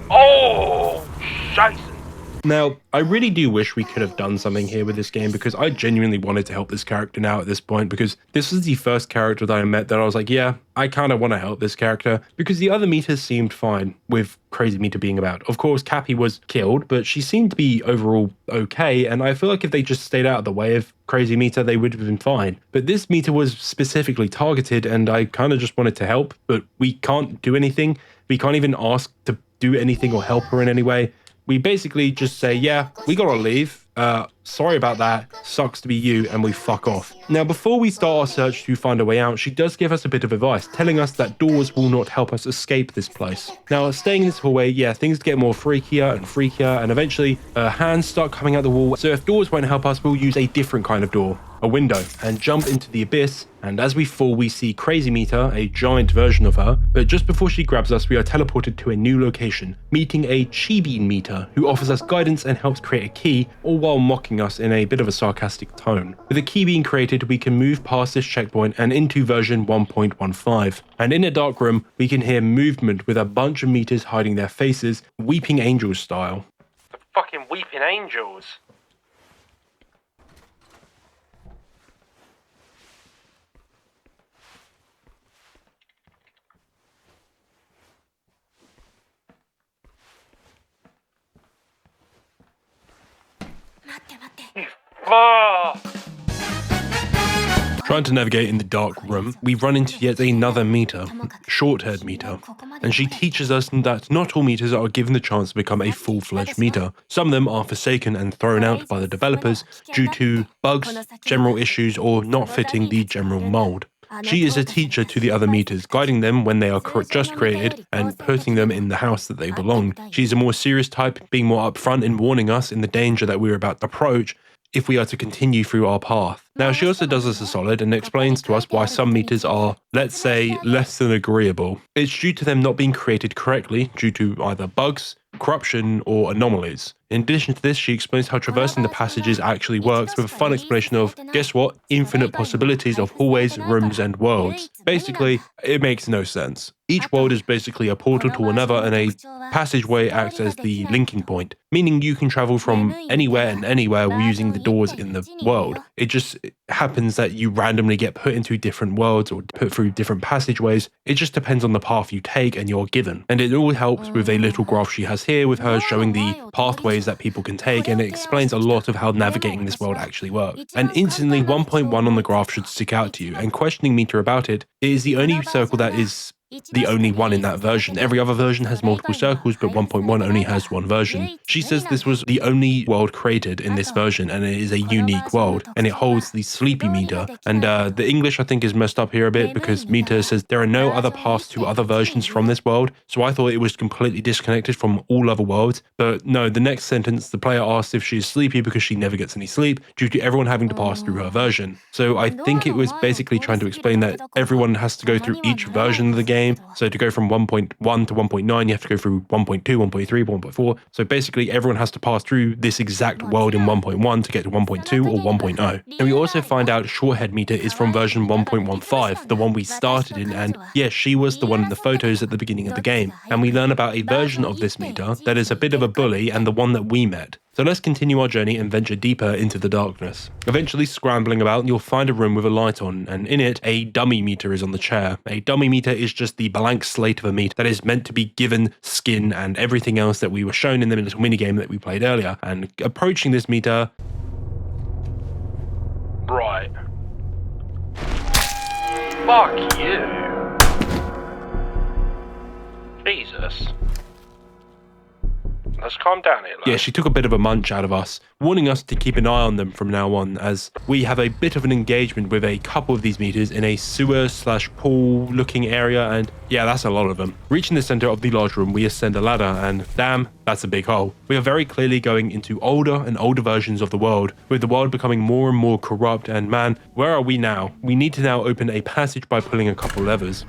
Oh, shite. Now, I really do wish we could have done something here with this game, because I genuinely wanted to help this character now at this point, because this was the first character that I met that I was like, yeah, I kind of want to help this character, because the other meters seemed fine with Crazy Meter being about. Of course, Cappy was killed, but she seemed to be overall okay, and I feel like if they just stayed out of the way of Crazy Meter, they would have been fine. But this meter was specifically targeted, and I kind of just wanted to help, but we can't do anything. We can't even ask to do anything or help her in any way. We basically just say, yeah, we gotta leave. Sorry about that. Sucks to be you, and we fuck off. Now, before we start our search to find a way out, she does give us a bit of advice, telling us that doors will not help us escape this place. Now, staying in this hallway, yeah, things get more freakier, and eventually, hands start coming out the wall. So if doors won't help us, we'll use a different kind of door, a window, and jump into the abyss. And as we fall, we see Crazy Meter, a giant version of her, but just before she grabs us, we are teleported to a new location, meeting a Chibi Meter, who offers us guidance and helps create a key, all while mocking us in a bit of a sarcastic tone. With a key being created, we can move past this checkpoint and into version 1.15. And in a dark room, we can hear movement with a bunch of meters hiding their faces, Weeping Angels style. The fucking weeping angels. Fuck! Trying to navigate in the dark room, we run into yet another meter, short-haired meter, and she teaches us that not all meters are given the chance to become a full-fledged meter. Some of them are forsaken and thrown out by the developers due to bugs, general issues, or not fitting the general mold. She is a teacher to the other meters, guiding them when they are just created and putting them in the house that they belong. She's a more serious type, being more upfront in warning us in the danger that we're about to approach if we are to continue through our path. Now, she also does us a solid and explains to us why some meters are, let's say, less than agreeable. It's due to them not being created correctly due to either bugs, corruption, or anomalies. In addition to this, she explains how traversing the passages actually works with a fun explanation of, guess what, infinite possibilities of hallways, rooms, and worlds. Basically, it makes no sense. Each world is basically a portal to another, and a passageway acts as the linking point, meaning you can travel from anywhere and anywhere using the doors in the world. It just happens that you randomly get put into different worlds or put through different passageways. It just depends on the path you take and you're given. And it all helps with a little graph she has here with her showing the pathways that people can take, and it explains a lot of how navigating this world actually works. And instantly 1.1 on the graph should stick out to you, and questioning Mita about it, it is the only circle that is the only one in that version. Every other version has multiple circles, but 1.1 only has one version. She says this was the only world created in this version, and it is a unique world, and it holds the sleepy meter. And the English, I think, is messed up here a bit because Mita says there are no other paths to other versions from this world, so I thought it was completely disconnected from all other worlds. But no, the next sentence, the player asks if she is sleepy because she never gets any sleep due to everyone having to pass through her version. So I think it was basically trying to explain that everyone has to go through each version of the game. So to go from 1.1 to 1.9, you have to go through 1.2, 1.3, 1.4. So basically everyone has to pass through this exact world in 1.1 to get to 1.2 or 1.0. And we also find out Shorthead Mita is from version 1.15, the one we started in, and yes, she was the one in the photos at the beginning of the game. And we learn about a version of this Mita that is a bit of a bully and the one that we met. So let's continue our journey and venture deeper into the darkness. Eventually scrambling about, you'll find a room with a light on, and in it, a dummy meter is on the chair. A dummy meter is just the blank slate of a meter that is meant to be given skin and everything else that we were shown in the little minigame that we played earlier. And approaching this meter... Right. Fuck you. Jesus. Let's calm down here, lad. Yeah, she took a bit of a munch out of us, warning us to keep an eye on them from now on, as we have a bit of an engagement with a couple of these meters in a sewer/pool looking area, and yeah, that's a lot of them. Reaching the center of the large room, we ascend a ladder, and damn, that's a big hole. We are very clearly going into older and older versions of the world, with the world becoming more and more corrupt, and man, where are we now? We need to now open a passage by pulling a couple levers.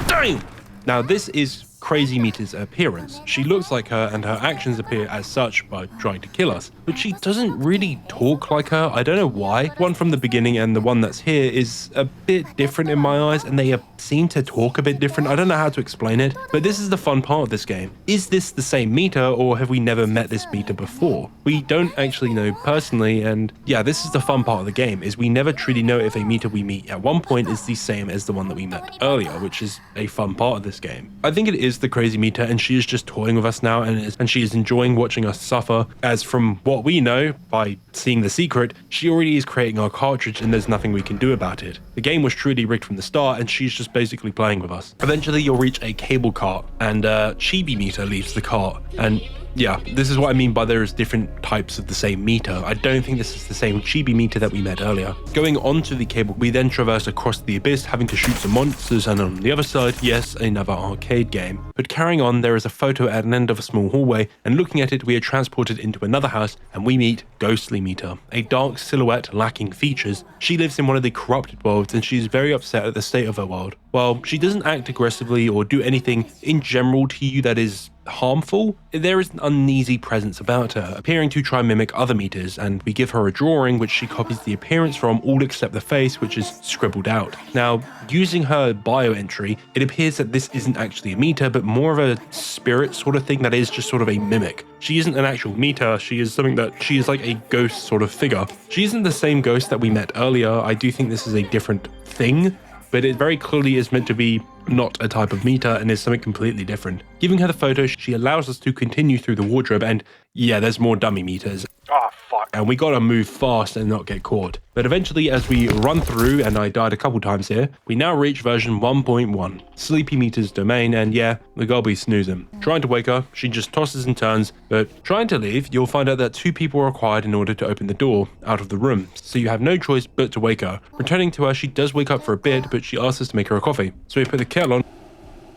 Dang! Now this is Crazy Mita's appearance. She looks like her and her actions appear as such by trying to kill us, but she doesn't really talk like her. I don't know why. One from the beginning and the one that's here is a bit different in my eyes, and they seem to talk a bit different. I don't know how to explain it, but this is the fun part of this game. Is this the same Mita, or have we never met this Mita before? We don't actually know personally, and yeah, this is the fun part of the game, is we never truly know if a Mita we meet at one point is the same as the one that we met earlier, which is a fun part of this game. I think it is the Crazy Mita, and she is just toying with us now, and she is enjoying watching us suffer, as from what we know by seeing the secret, she already is creating our cartridge and there's nothing we can do about it. The game was truly rigged from the start, and she's just basically playing with us. Eventually you'll reach a cable cart, and Chibi Mita leaves the cart, and yeah, this is what I mean by there is different types of the same Mita. I don't think this is the same Chibi Mita that we met earlier. Going onto the cable, we then traverse across the abyss, having to shoot some monsters, and on the other side, yes, another arcade game. But carrying on, there is a photo at an end of a small hallway, and looking at it, we are transported into another house, and we meet Ghostly Mita, a dark silhouette lacking features. She lives in one of the corrupted worlds, and she is very upset at the state of her world. While she doesn't act aggressively or do anything in general to you that is harmful, there is an uneasy presence about her, appearing to try and mimic other Mitas, and we give her a drawing which she copies the appearance from, all except the face, which is scribbled out. Now, using her bio entry, it appears that this isn't actually a Mita, but more of a spirit sort of thing that is just sort of a mimic. She isn't an actual Mita, she is something that she is like a ghost sort of figure. She isn't the same ghost that we met earlier. I do think this is a different thing, but it very clearly is meant to be not a type of Mita and is something completely different. Giving her the photo, she allows us to continue through the wardrobe, and yeah, there's more dummy Mitas. Oh, fuck. And we gotta move fast and not get caught. But eventually, as we run through, and I died a couple times here, we now reach version 1.1, Sleepy Mita's domain, and yeah, we gotta be snoozing. Trying to wake her, she just tosses and turns, but trying to leave, you'll find out that 2 people are required in order to open the door out of the room, so you have no choice but to wake her. Returning to her, she does wake up for a bit, but she asks us to make her a coffee. So we put the kettle on.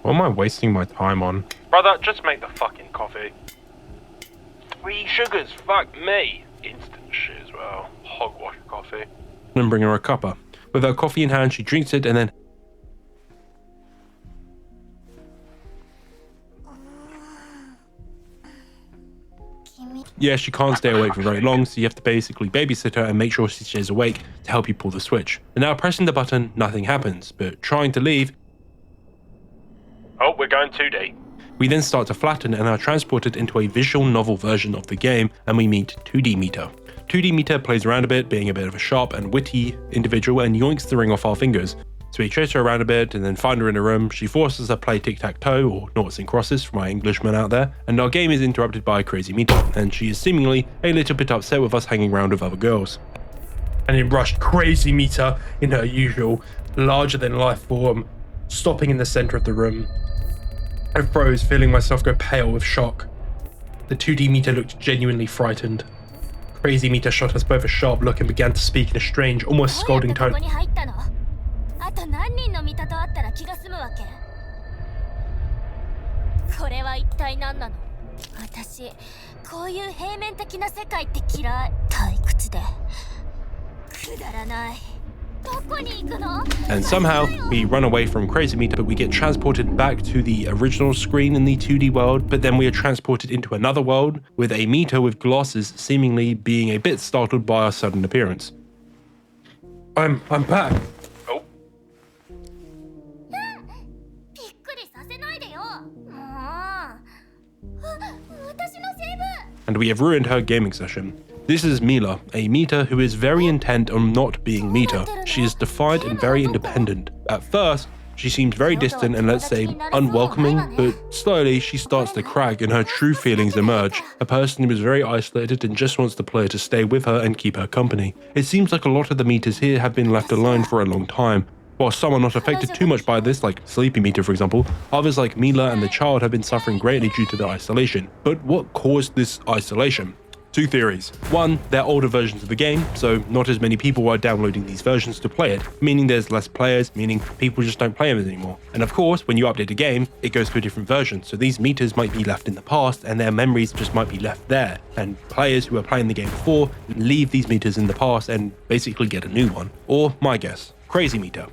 What am I wasting my time on? Brother, just make the fucking coffee. 3 sugars, fuck me. Instant shit as well. Hogwash coffee. And bring her a cuppa. With her coffee in hand, she drinks it and then... Yeah, she can't stay awake for very long, so you have to basically babysit her and make sure she stays awake to help you pull the switch. And now pressing the button, nothing happens, but trying to leave, Oh, we're going 2D. we then start to flatten and are transported into a visual novel version of the game, and we meet 2D Mita. 2D Mita plays around a bit, being a bit of a sharp and witty individual, and yoinks the ring off our fingers. So we chase her around a bit and then find her in a room. She forces us to play tic-tac-toe, or noughts and crosses for my Englishmen out there, and our game is interrupted by Crazy Mita, and she is seemingly a little bit upset with us hanging around with other girls. And in rushed Crazy Mita in her usual larger-than-life form, stopping in the center of the room. I froze, feeling myself go pale with shock. The 2D Mita looked genuinely frightened. Crazy Mita shot us both a sharp look and began to speak in a strange, almost scolding tone. あと何人の味方と会ったら気が済むわけ？これは一体何なの？私、こういう平面的な世界って嫌い。退屈でくだらない。どこに行くの？ And somehow we run away from Crazy Mita, but we get transported back to the original screen in the 2D world, but then we are transported into another world with a Mita with glasses seemingly being a bit startled by our sudden appearance. I'm back. Oh, びっくりさせないでよ。もう。私のセーブ。 And we have ruined her gaming session. This is Mila, a Mita who is very intent on not being Mita. She is defiant and very independent. At first, she seems very distant and, let's say, unwelcoming, but slowly she starts to crack and her true feelings emerge. A person who is very isolated and just wants the player to stay with her and keep her company. It seems like a lot of the Mitas here have been left alone for a long time. While some are not affected too much by this, like Sleepy Mita for example, others like Mila and the child have been suffering greatly due to their isolation. But what caused this isolation? Two theories. One, they're older versions of the game, so not as many people are downloading these versions to play it, meaning there's less players, meaning people just don't play them anymore. And of course, when you update a game, it goes to a different version, so these Mitas might be left in the past and their memories just might be left there. And players who are playing the game before leave these Mitas in the past and basically get a new one. Or, my guess, Crazy Mita.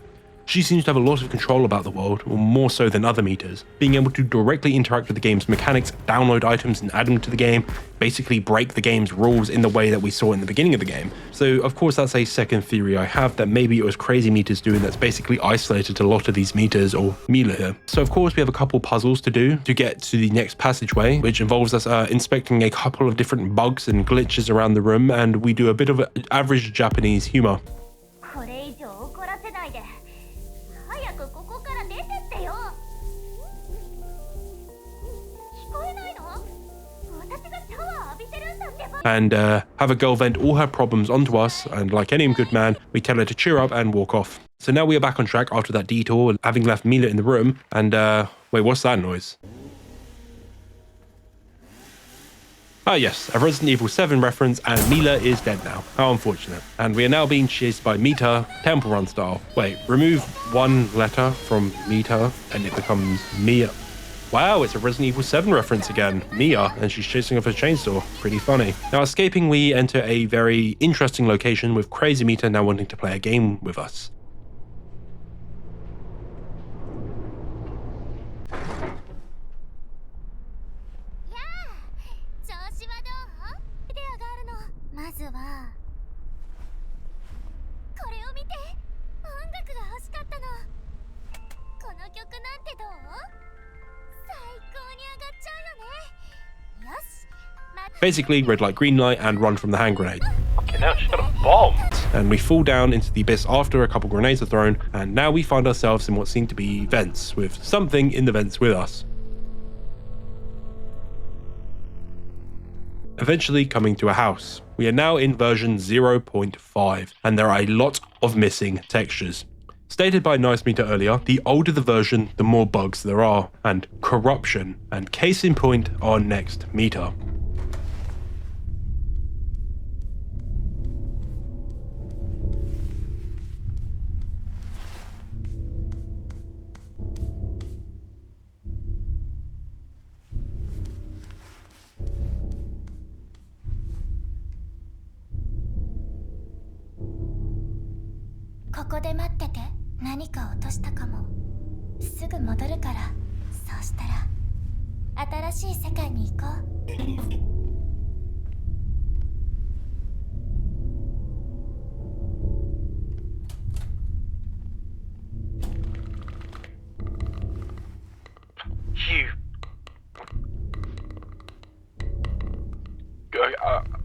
She seems to have a lot of control about the world, or more so than other Mitas, being able to directly interact with the game's mechanics, download items and add them to the game, basically break the game's rules in the way that we saw in the beginning of the game. So of course that's a second theory I have, that maybe it was Crazy Mita's doing that's basically isolated a lot of these Mitas, or Mila here. So of course we have a couple puzzles to do to get to the next passageway, which involves us inspecting a couple of different bugs and glitches around the room, and we do a bit of average Japanese humor. これ以上怒らせないで。早くここから出てってよ。聞こえないの？私がシャワー浴びてるんだってば。 And have a girl vent all her problems onto us, and like any good man, we tell her to cheer up and walk off. So now we are back on track after that detour, having left Mila in the room, and wait, what's that noise? Ah yes, a Resident Evil 7 reference, and Mila is dead now. How unfortunate. And we are now being chased by Mita, Temple Run style. Wait, remove one letter from Mita and it becomes Mia. Wow, it's a Resident Evil 7 reference again. Mia, and she's chasing off a chainsaw. Pretty funny. Now escaping, we enter a very interesting location with Crazy Mita now wanting to play a game with us. Basically, red light, green light, and run from the hand grenade. okay, now she's got a bomb. And we fall down into the abyss after a couple grenades are thrown, and now we find ourselves in what seem to be vents, with something in the vents with us. Eventually coming to a house. We are now in version 0.5, and there are a lot of missing textures. Stated by Nice Meter earlier, the older the version, the more bugs there are, and corruption, and case in point, our next meter.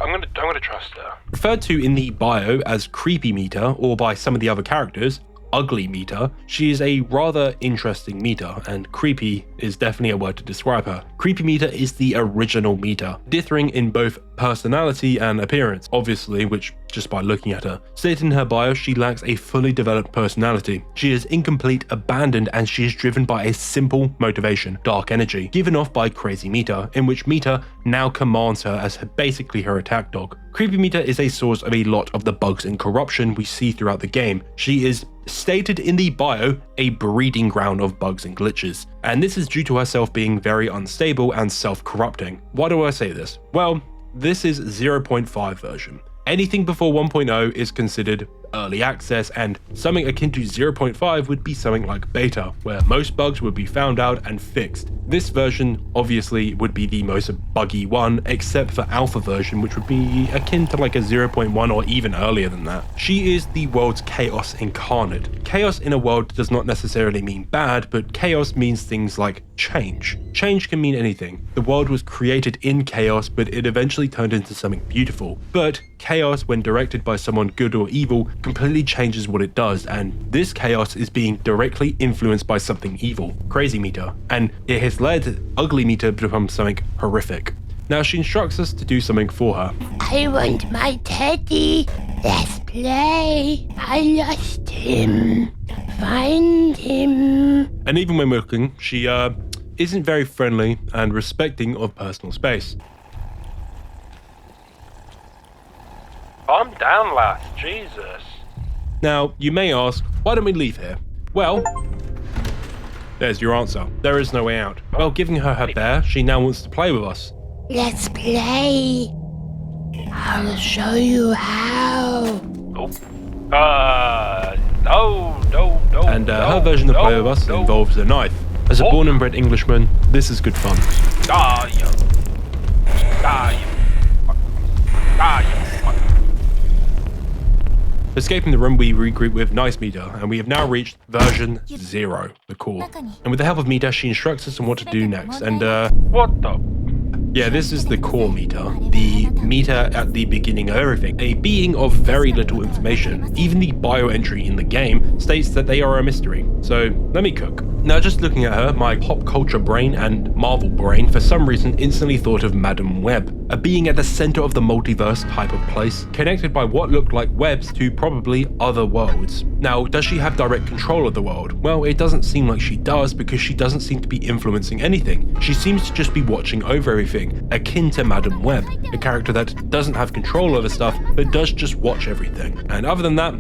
I'm gonna trust her. Referred to in the bio as Creepy Meter, or by some of the other characters, Ugly Meter, she is a rather interesting meter, and creepy is definitely a word to describe her. Creepy Meter is the original meter, differing in both personality and appearance, obviously, which just by looking at her. Stated in her bio, she lacks a fully developed personality. She is incomplete, abandoned, and she is driven by a simple motivation, dark energy, given off by Crazy Meter, in which Meter now commands her as basically her attack dog. Creepy Meter is a source of a lot of the bugs and corruption we see throughout the game. She is, stated in the bio, a breeding ground of bugs and glitches, and this is due to herself being very unstable and self-corrupting. Why do I say this? Well, this is 0.5 version. Anything before 1.0 is considered early access, and something akin to 0.5 would be something like beta, where most bugs would be found out and fixed. This version obviously would be the most buggy one, except for alpha version, which would be akin to like a 0.1 or even earlier than that. She is the world's chaos incarnate. Chaos in a world does not necessarily mean bad, but chaos means things like change. Change can mean anything. The world was created in chaos, but it eventually turned into something beautiful. But chaos, when directed by someone good or evil, completely changes what it does, and this chaos is being directly influenced by something evil, Crazy Meter, and it has led Ugly Meter to become something horrific. Now she instructs us to do something for her. I want my teddy. Let's play. I lost him. Find him. And even when we're looking, she isn't very friendly and respecting of personal space. Calm down, lass. Jesus. Now, you may ask, why don't we leave here? Well, there's your answer. There is no way out. Well, giving her her bear, she now wants to play with us. Let's play. I'll show you how. Oh. No. And her version of play with us involves a knife. As a born and bred Englishman, this is good fun. Escaping the room, we regroup with Nice Meter, and we have now reached version 0, the core. And with the help of Meter, she instructs us on what to do next. And What the? yeah, this is the core Meter, the meter at the beginning of everything, a being of very little information. Even the bio entry in the game states that they are a mystery. So let me cook. Now, just looking at her, my pop culture brain and Marvel brain for some reason instantly thought of Madam Web, a being at the center of the multiverse type of place, connected by what looked like webs to probably other worlds. Now, does she have direct control of the world? Well, it doesn't seem like she does, because she doesn't seem to be influencing anything. She seems to just be watching over everything, akin to Madam Web, a character that doesn't have control over stuff, but does just watch everything. And other than that,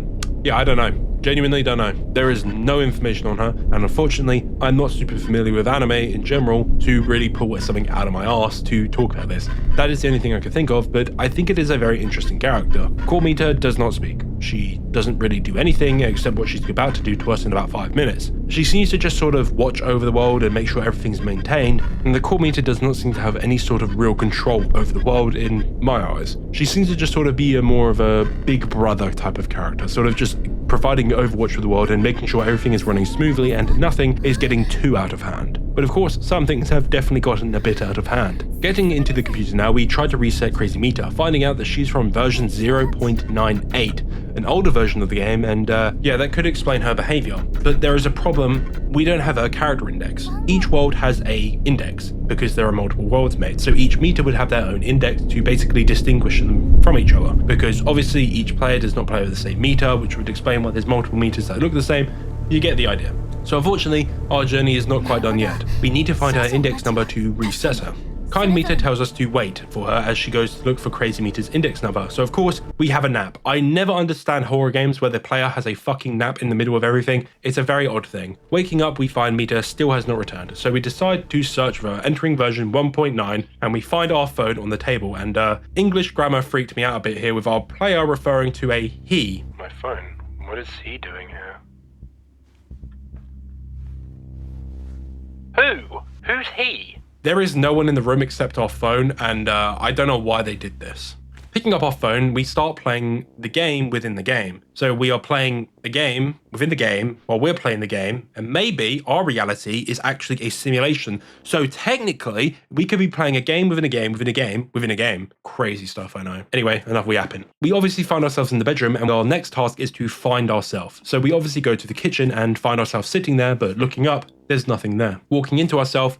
yeah, I don't know. Genuinely don't know. There is no information on her, and unfortunately, I'm not super familiar with anime in general to really pull something out of my arse to talk about this. That is the only thing I could think of, but I think it is a very interesting character. Core Meter does not speak. She doesn't really do anything except what she's about to do to us in about 5 minutes. She seems to just sort of watch over the world and make sure everything's maintained, and the Core Meter does not seem to have any sort of real control over the world in my eyes. She seems to just sort of be more of a big brother type of character, sort of just providing overwatch for the world and making sure everything is running smoothly and nothing is getting too out of hand. But of course, some things have definitely gotten a bit out of hand. Getting into the computer now, we tried to reset Crazy Meter, finding out that she's from version 0.98, an older version of the game, and yeah, that could explain her behavior. But there is a problem, we don't have a character index. Each world has a index, because there are multiple worlds made, so each meter would have their own index to basically distinguish them from each other, because obviously each player does not play with the same meter, which would explain why there's multiple meters that look the same. You get the idea. So unfortunately, our journey is not quite done yet. We need to find her index number to reset her. Kind Meter tells us to wait for her as she goes to look for Crazy Meter's index number, so of course, we have a nap. I never understand horror games where the player has a fucking nap in the middle of everything. It's a very odd thing. Waking up, we find Meter still has not returned, so we decide to search for her, entering version 1.9, and we find our phone on the table, and English grammar freaked me out a bit here with our player referring to a he. My phone. What is he doing here? Who? Who's he? There is no one in the room except our phone, and I don't know why they did this. Picking up our phone, we start playing the game within the game. So we are playing a game within the game while we're playing the game, and maybe our reality is actually a simulation. So technically, we could be playing a game within a game within a game within a game. Crazy stuff, I know. Anyway, enough yapping. We obviously find ourselves in the bedroom, and our next task is to find ourselves. So we obviously go to the kitchen and find ourselves sitting there, but looking up, there's nothing there. Walking into ourselves,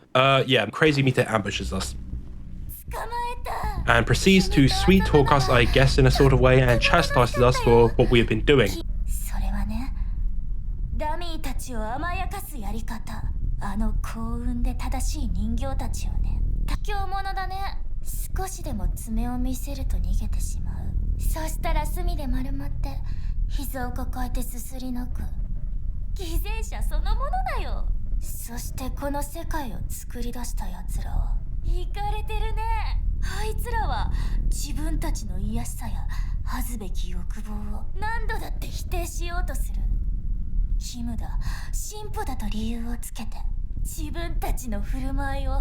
Crazy Meter ambushes us and proceeds to sweet talk us, I guess, in a sort of way, and chastises us for what we have been doing. それはね、ダミーたちを甘やかすやり方。あの幸運で正しい人形たちをね。妥協者だね。少しでも爪を見せると逃げてしまう。そしたら隅で丸まって膝を抱えてすすり泣く。犠牲者そのものだよ。そしてこの世界を作り出した奴らはイカれてるね。あいつらは自分たちの癒しさや恥ずべき欲望を何度だって否定しようとする。義務だ、進歩だと理由をつけて自分たちの振る舞いを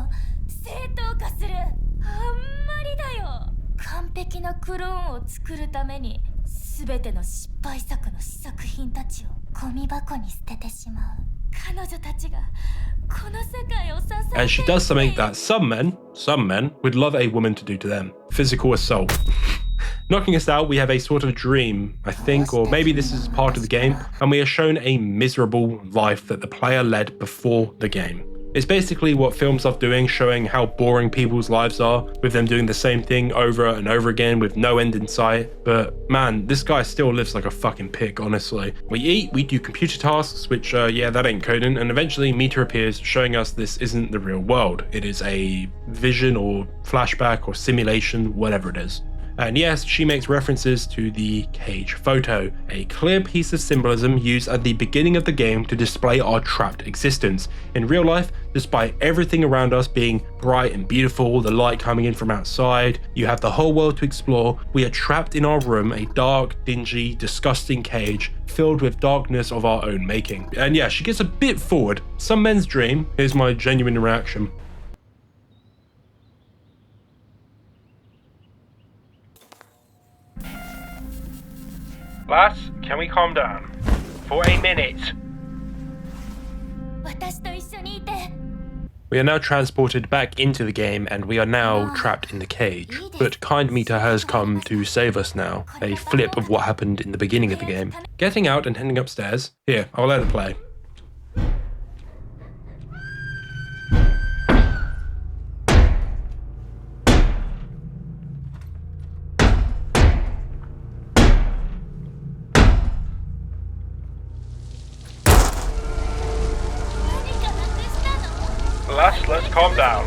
正当化する。あんまりだよ。完璧なクローンを作るために全ての失敗作の試作品たちをゴミ箱に捨ててしまう。彼女たちがこの世界を支えて And she does something that some men would love a woman to do to them. Physical assault. Knocking us out, we have a sort of dream, I think, or maybe this is part of the game, and we are shown a miserable life that the player led before the game. It's basically what films love doing, showing how boring people's lives are, with them doing the same thing over and over again with no end in sight. But man, this guy still lives like a fucking pig, honestly. We eat, we do computer tasks, which that ain't coding, and eventually Mita appears, showing us this isn't the real world. It is a vision or flashback or simulation, whatever it is. And yes, she makes references to the cage photo, a clear piece of symbolism used at the beginning of the game to display our trapped existence. In real life, despite everything around us being bright and beautiful, the light coming in from outside, you have the whole world to explore, we are trapped in our room, a dark, dingy, disgusting cage filled with darkness of our own making. And yeah, she gets a bit forward. Some men's dream. Here's my genuine reaction. Lass, can we calm down? For a minute. 私と一緒にいて。 We are now transported back into the game and we are now trapped in the cage. But Kind Meter has come to save us now, a flip of what happened in the beginning of the game. Getting out and heading upstairs. Here, I'll let it play. Lass, let's calm down.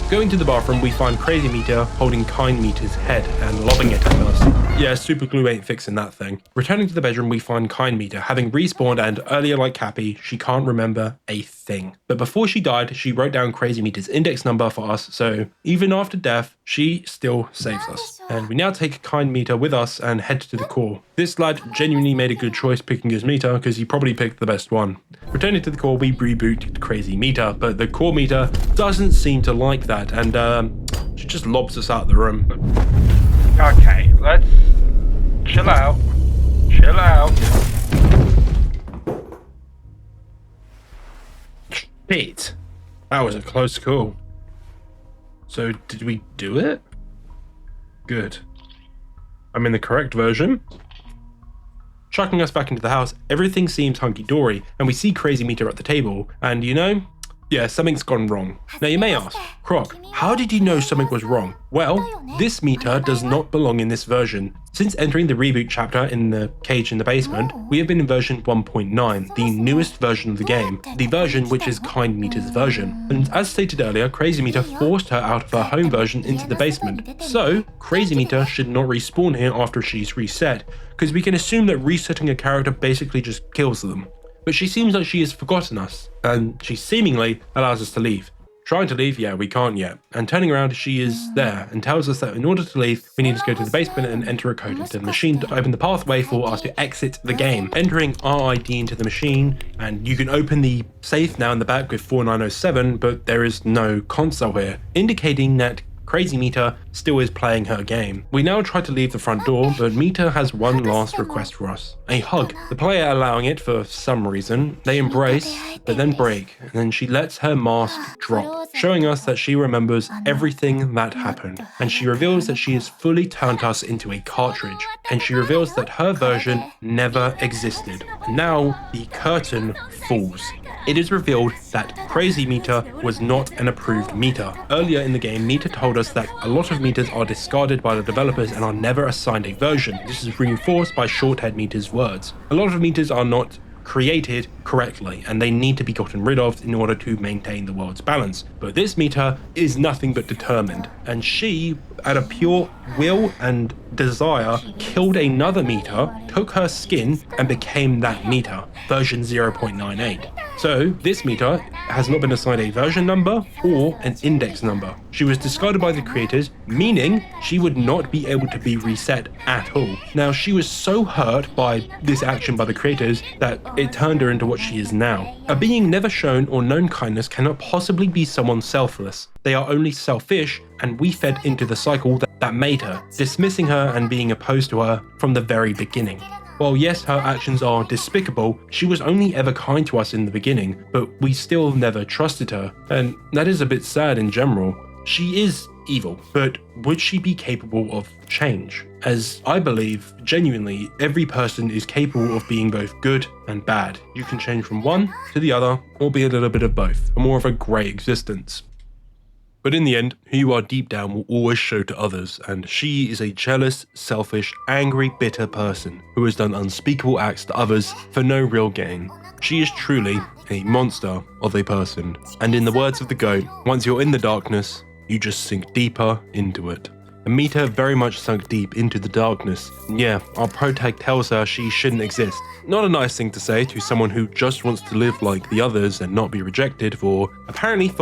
Going to the bathroom, we find Crazy Meter holding Kind Meter's head and lobbing it at us. Yeah, super glue ain't fixing that thing. Returning to the bedroom, we find Kind Meter having respawned, and earlier like Cappy, she can't remember a thing. But before she died, she wrote down Crazy Meter's index number for us, so even after death, she still saves us. And we now take Kind Meter with us and head to the core. This lad genuinely made a good choice picking his meter because he probably picked the best one. Returning to the core, we reboot Crazy Meter, but the core meter doesn't seem to like that, and she just lobs us out of the room. Okay, let's chill out. Chill out. Shit, that was a close call. So did we do it? Good. I'm in the correct version. Chucking us back into the house, everything seems hunky-dory, and we see Crazy Meter at the table, and you know, yeah, something's gone wrong. Now you may ask, Croc, how did you know something was wrong? Well, this meter does not belong in this version. Since entering the reboot chapter in the cage in the basement, we have been in version 1.9, the newest version of the game, the version which is Kind Meter's version. And as stated earlier, Crazy Meter forced her out of her home version into the basement. So, Crazy Meter should not respawn here after she's reset, because we can assume that resetting a character basically just kills them. But she seems like she has forgotten us, and she seemingly allows us to leave. Trying to leave, yeah, we can't yet. And turning around, she is there and tells us that in order to leave, we need to go to the basement and enter a code into the machine to open the pathway for us to exit the game. Entering our ID into the machine, and you can open the safe now in the back with 4907, but there is no console here, indicating that Crazy Mita still is playing her game. We now try to leave the front door, but Mita has one last request for us: a hug. The player allowing it for some reason. They embrace, but then break, and then she lets her mask drop, showing us that she remembers everything that happened. And she reveals that she has fully turned us into a cartridge, and she reveals that her version never existed. Now the curtain falls. It is revealed that Crazy Mita was not an approved Mita. Earlier in the game, Mita told us that a lot of Mitas are discarded by the developers and are never assigned a version. This is reinforced by Shorthead Mita's words. A lot of Mitas are not created correctly, and they need to be gotten rid of in order to maintain the world's balance. But this Mita is nothing but determined, and she, out of pure will and desire, killed another Mita, took her skin, and became that Mita, version 0.98. So this Mita has not been assigned a version number or an index number. She was discarded by the creators, meaning she would not be able to be reset at all. Now, she was so hurt by this action by the creators that it turned her into what she is now. A being never shown or known kindness cannot possibly be someone selfless. They are only selfish, and we fed into the cycle that made her, dismissing her and being opposed to her from the very beginning. While yes, her actions are despicable, she was only ever kind to us in the beginning, but we still never trusted her, and that is a bit sad in general. She is evil, but would she be capable of change? As I believe, genuinely, every person is capable of being both good and bad. You can change from one to the other, or be a little bit of both, or more of a grey existence. But in the end, who you are deep down will always show to others, and she is a jealous, selfish, angry, bitter person who has done unspeakable acts to others for no real gain. She is truly a monster of a person, and in the words of the GOAT, once you're in the darkness, you just sink deeper into it. And Mita very much sunk deep into the darkness. And yeah, our protag tells her she shouldn't exist. Not a nice thing to say to someone who just wants to live like the others and not be rejected for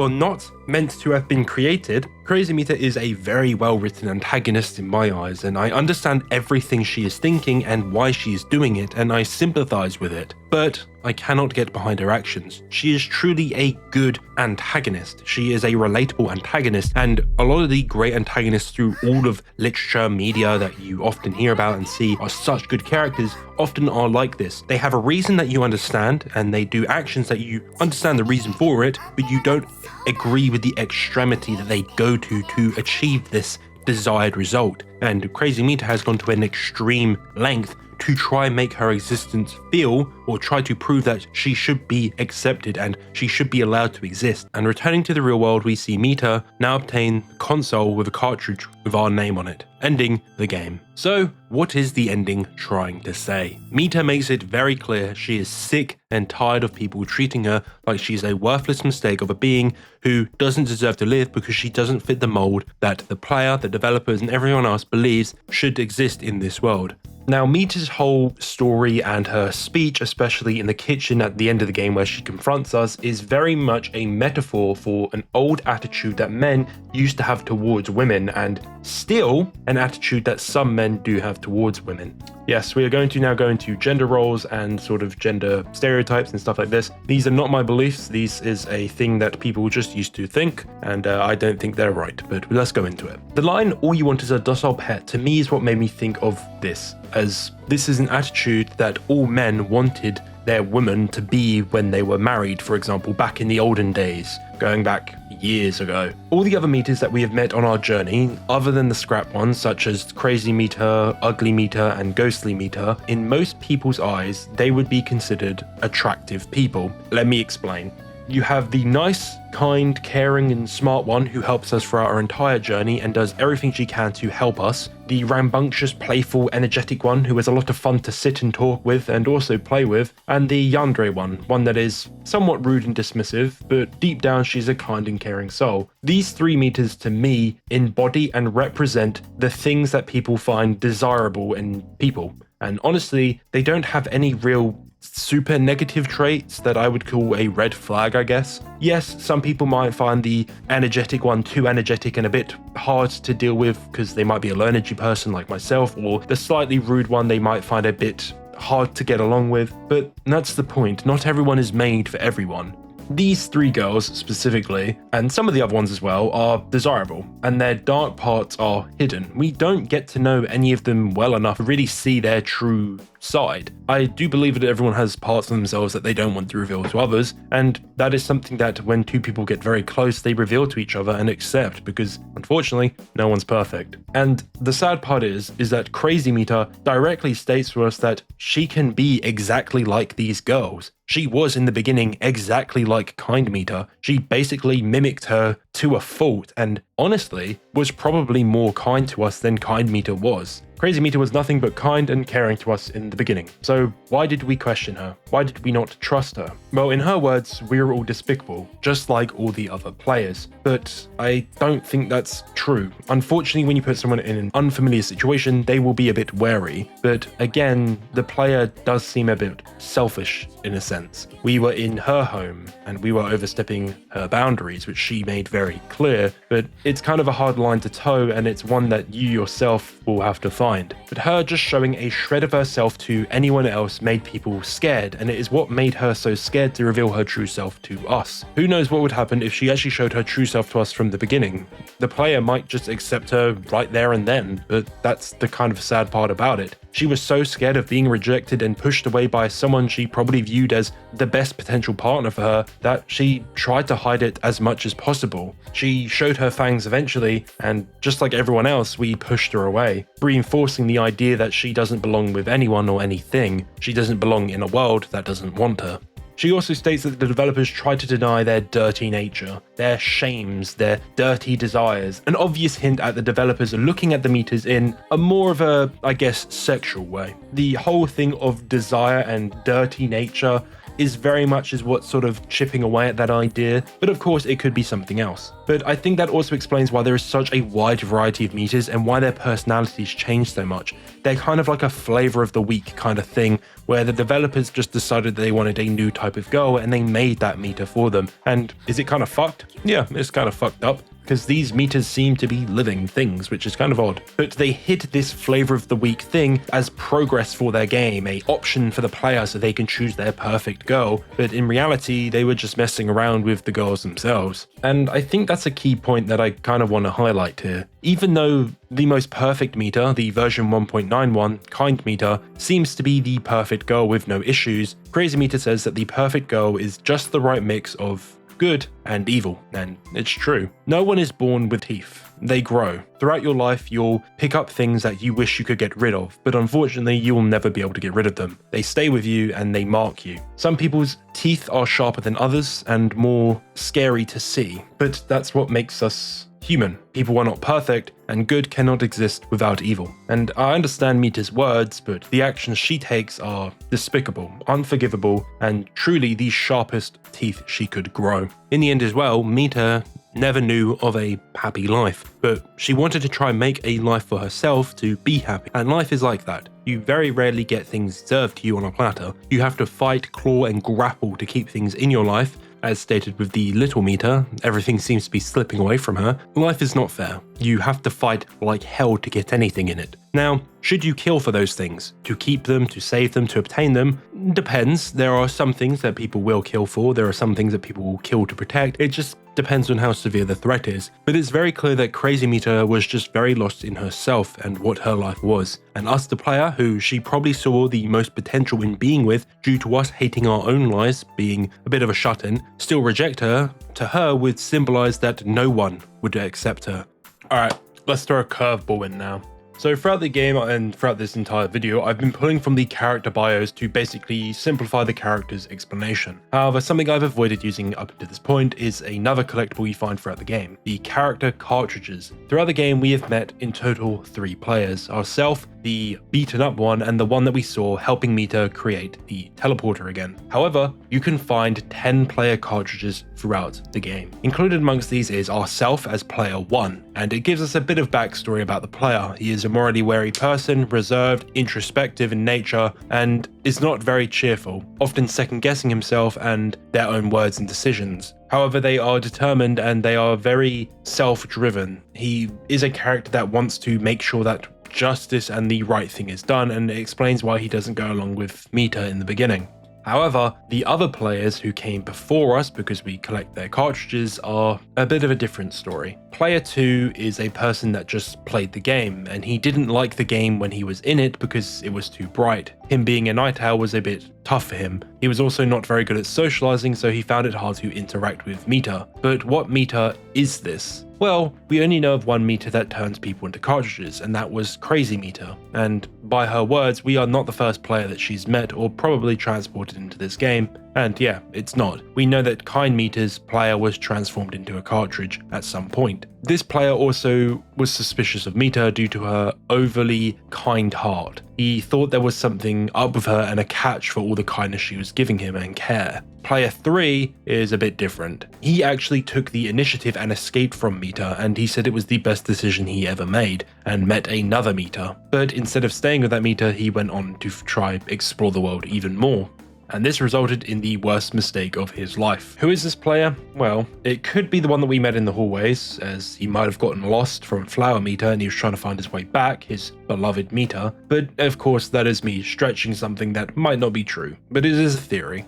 not meant to have been created. Crazy Mita is a very well written antagonist in my eyes, and I understand everything she is thinking and why she is doing it, and I sympathize with it. But I cannot get behind her actions. She is truly a good antagonist. She is a relatable antagonist, and a lot of the great antagonists through all of literature, media that you often hear about and see are such good characters, often are like this. They have a reason that you understand, and they do actions that you understand the reason for it, but you don't agree with the extremity that they go to achieve this desired result. And Crazy Mita has gone to an extreme length to try and make her existence feel, or try to prove that she should be accepted and she should be allowed to exist. And returning to the real world, we see Mita now obtain a console with a cartridge with our name on it, ending the game. So, what is the ending trying to say? Mita makes it very clear she is sick and tired of people treating her like she's a worthless mistake of a being who doesn't deserve to live because she doesn't fit the mold that the player, the developers, and everyone else believes should exist in this world. Now, Mita's whole story and her speech, especially in the kitchen at the end of the game where she confronts us, is very much a metaphor for an old attitude that men used to have towards women, and still an attitude that some men do have towards women. Yes, we are going to now go into gender roles and sort of gender stereotypes and stuff like this. These are not my beliefs. This is a thing that people just used to think, and I don't think they're right, but let's go into it. The line, "all you want is a docile pet," to me is what made me think of this, as this is an attitude that all men wanted their women to be when they were married, for example, back in the olden days, going back years ago. All the other Mitas that we have met on our journey, other than the scrap ones such as Crazy Mita, Ugly Mita, and Ghostly Mita, in most people's eyes, they would be considered attractive people. Let me explain. You have the nice, kind, caring, and smart one who helps us throughout our entire journey and does everything she can to help us. The rambunctious, playful, energetic one who is a lot of fun to sit and talk with and also play with. And the yandere one that is somewhat rude and dismissive, but deep down she's a kind and caring soul. These three Mitas to me embody and represent the things that people find desirable in people. And honestly, they don't have any real super negative traits that I would call a red flag, I guess. Yes, some people might find the energetic one too energetic and a bit hard to deal with because they might be a low energy person like myself, or the slightly rude one they might find a bit hard to get along with, but that's the point. Not everyone is made for everyone. these 3 girls specifically, and some of the other ones as well, are desirable, and their dark parts are hidden. We don't get to know any of them well enough to really see their true side. I do believe that everyone has parts of themselves that they don't want to reveal to others, and that is something that when 2 people get very close, they reveal to each other and accept, because unfortunately, no one's perfect. And the sad part is that Crazy Meter directly states to us that she can be exactly like these girls. She was in the beginning exactly like Kind Meter. She basically mimicked her to a fault, and honestly, was probably more kind to us than Kind Meter was. Crazy Meter was nothing but kind and caring to us in the beginning. So why did we question her? Why did we not trust her? Well, in her words, we were all despicable, just like all the other players. But I don't think that's true. Unfortunately, when you put someone in an unfamiliar situation, they will be a bit wary. But again, the player does seem a bit selfish in a sense. We were in her home and we were overstepping her boundaries, which she made very clear, but it's kind of a hard line to toe, and it's one that you yourself will have to find. But her just showing a shred of herself to anyone else made people scared, and it is what made her so scared to reveal her true self to us. Who knows what would happen if she actually showed her true self to us from the beginning? The player might just accept her right there and then, but that's the kind of sad part about it. She was so scared of being rejected and pushed away by someone she probably viewed as the best potential partner for her that she tried to hide it as much as possible. She showed her fangs eventually, and just like everyone else, we pushed her away, reinforcing the idea that she doesn't belong with anyone or anything. She doesn't belong in a world that doesn't want her. She also states that the developers tried to deny their dirty nature, their shames, their dirty desires, an obvious hint at the developers looking at the meters in a more of a, I guess, sexual way. The whole thing of desire and dirty nature is very much what's sort of chipping away at that idea, but of course it could be something else. But I think that also explains why there is such a wide variety of meters and why their personalities change so much. They're kind of like a flavor of the week kind of thing, where the developers just decided they wanted a new type of girl and they made that meter for them. And is it kind of fucked? Yeah, it's kind of fucked up, because these meters seem to be living things, which is kind of odd. But they hid this flavor of the week thing as progress for their game, a option for the player so they can choose their perfect girl, but in reality, they were just messing around with the girls themselves. And I think that's a key point that I kind of want to highlight here. Even though the most perfect meter, the version 1.91, Kind Meter, seems to be the perfect girl with no issues, Crazy Meter says that the perfect girl is just the right mix of good and evil, and it's true. No one is born with teeth. They grow. Throughout your life, you'll pick up things that you wish you could get rid of, but unfortunately, you will never be able to get rid of them. They stay with you and they mark you. Some people's teeth are sharper than others and more scary to see, but that's what makes us human. People are not perfect, and good cannot exist without evil. And I understand Mita's words, but the actions she takes are despicable, unforgivable, and truly the sharpest teeth she could grow. In the end as well, Mita never knew of a happy life, but she wanted to try and make a life for herself to be happy. And life is like that. You very rarely get things served to you on a platter. You have to fight, claw, and grapple to keep things in your life. As stated with the little meter, everything seems to be slipping away from her. Life is not fair. You have to fight like hell to get anything in it. Now, should you kill for those things? To keep them, to save them, to obtain them? Depends. There are some things that people will kill for. There are some things that people will kill to protect. It just depends on how severe the threat is. But it's very clear that Crazy Meter was just very lost in herself and what her life was. And us, the player, who she probably saw the most potential in being with, due to us hating our own lives, being a bit of a shut-in, still reject her, to her would symbolize that no one would accept her. Alright, let's throw a curveball in now. So throughout the game and throughout this entire video, I've been pulling from the character bios to basically simplify the character's explanation. However, something I've avoided using up to this point is another collectible you find throughout the game, the character cartridges. Throughout the game, we have met in total 3 players, ourselves, the beaten up one, and the one that we saw helping Mita create the teleporter again. However, you can find 10 player cartridges throughout the game. Included amongst these is ourself as player 1, and it gives us a bit of backstory about the player. He is a morally wary person, reserved, introspective in nature, and is not very cheerful, often second guessing himself and their own words and decisions. However, they are determined and they are very self-driven. He is a character that wants to make sure that justice and the right thing is done, and it explains why he doesn't go along with Mita in the beginning. However, the other players who came before us, because we collect their cartridges, are a bit of a different story. Player 2 is a person that just played the game, and he didn't like the game when he was in it because it was too bright. Him being a night owl was a bit tough for him. He was also not very good at socializing, so he found it hard to interact with meter. But what meter is this? Well, we only know of one meter that turns people into cartridges, and that was Crazy Meter. And by her words, we are not the first player that she's met or probably transported into this game. And yeah, it's not. We know that Kind Meter's player was transformed into a cartridge at some point. This player also was suspicious of Mita due to her overly kind heart. He thought there was something up with her and a catch for all the kindness she was giving him and care. Player 3 is a bit different. He actually took the initiative and escaped from Mita, and he said it was the best decision he ever made, and met another Mita. But instead of staying with that Mita, he went on to try explore the world even more. And this resulted in the worst mistake of his life. Who is this player? Well, it could be the one that we met in the hallways, as he might have gotten lost from Flower Meter and he was trying to find his way back, his beloved Meter. But of course, that is me stretching something that might not be true, but it is a theory.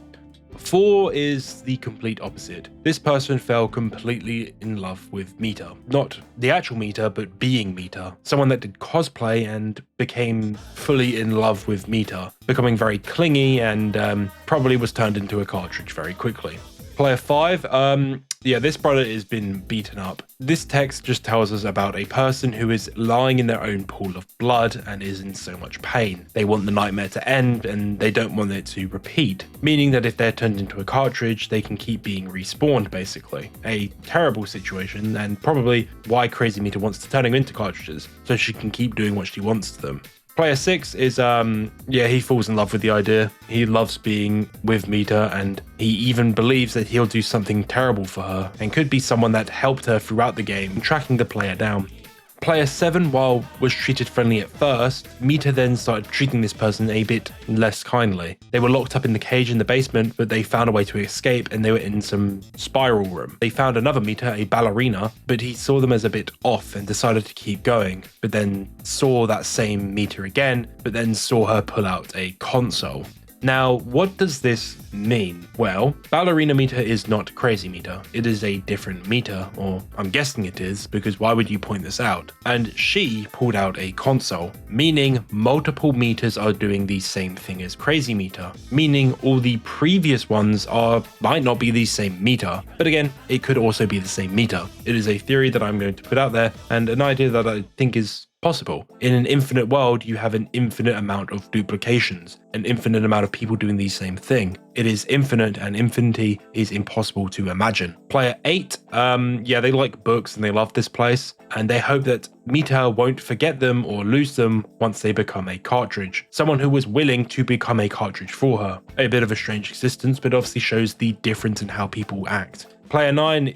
4 is the complete opposite. This person fell completely in love with Mita. Not the actual Mita, but being Mita. Someone that did cosplay and became fully in love with Mita, becoming very clingy and probably was turned into a cartridge very quickly. Player 5, this brother has been beaten up. This text just tells us about a person who is lying in their own pool of blood and is in so much pain. They want the nightmare to end and they don't want it to repeat, meaning that if they're turned into a cartridge, they can keep being respawned basically. A terrible situation, and probably why Crazy Meter wants to turn them into cartridges, so she can keep doing what she wants to them. Player 6 is, he falls in love with the idea. He loves being with Mita, and he even believes that he'll do something terrible for her, and could be someone that helped her throughout the game, tracking the player down. Player 7, while was treated friendly at first, Mita then started treating this person a bit less kindly. They were locked up in the cage in the basement, but they found a way to escape and they were in some spiral room. They found another Mita, a ballerina, but he saw them as a bit off and decided to keep going, but then saw that same Mita again, but then saw her pull out a console. Now, what does this mean? Well, Ballerina Meter is not Crazy Meter. It is a different meter, or I'm guessing it is, because why would you point this out? And she pulled out a console, meaning multiple meters are doing the same thing as Crazy Meter, meaning all the previous ones might not be the same meter, but again, it could also be the same meter. It is a theory that I'm going to put out there, and an idea that I think is possible. In an infinite world, you have an infinite amount of duplications, an infinite amount of people doing the same thing. It is infinite, and infinity is impossible to imagine. Player 8, they like books and they love this place, and they hope that Mita won't forget them or lose them once they become a cartridge. Someone who was willing to become a cartridge for her. A bit of a strange existence, but obviously shows the difference in how people act. Player 9,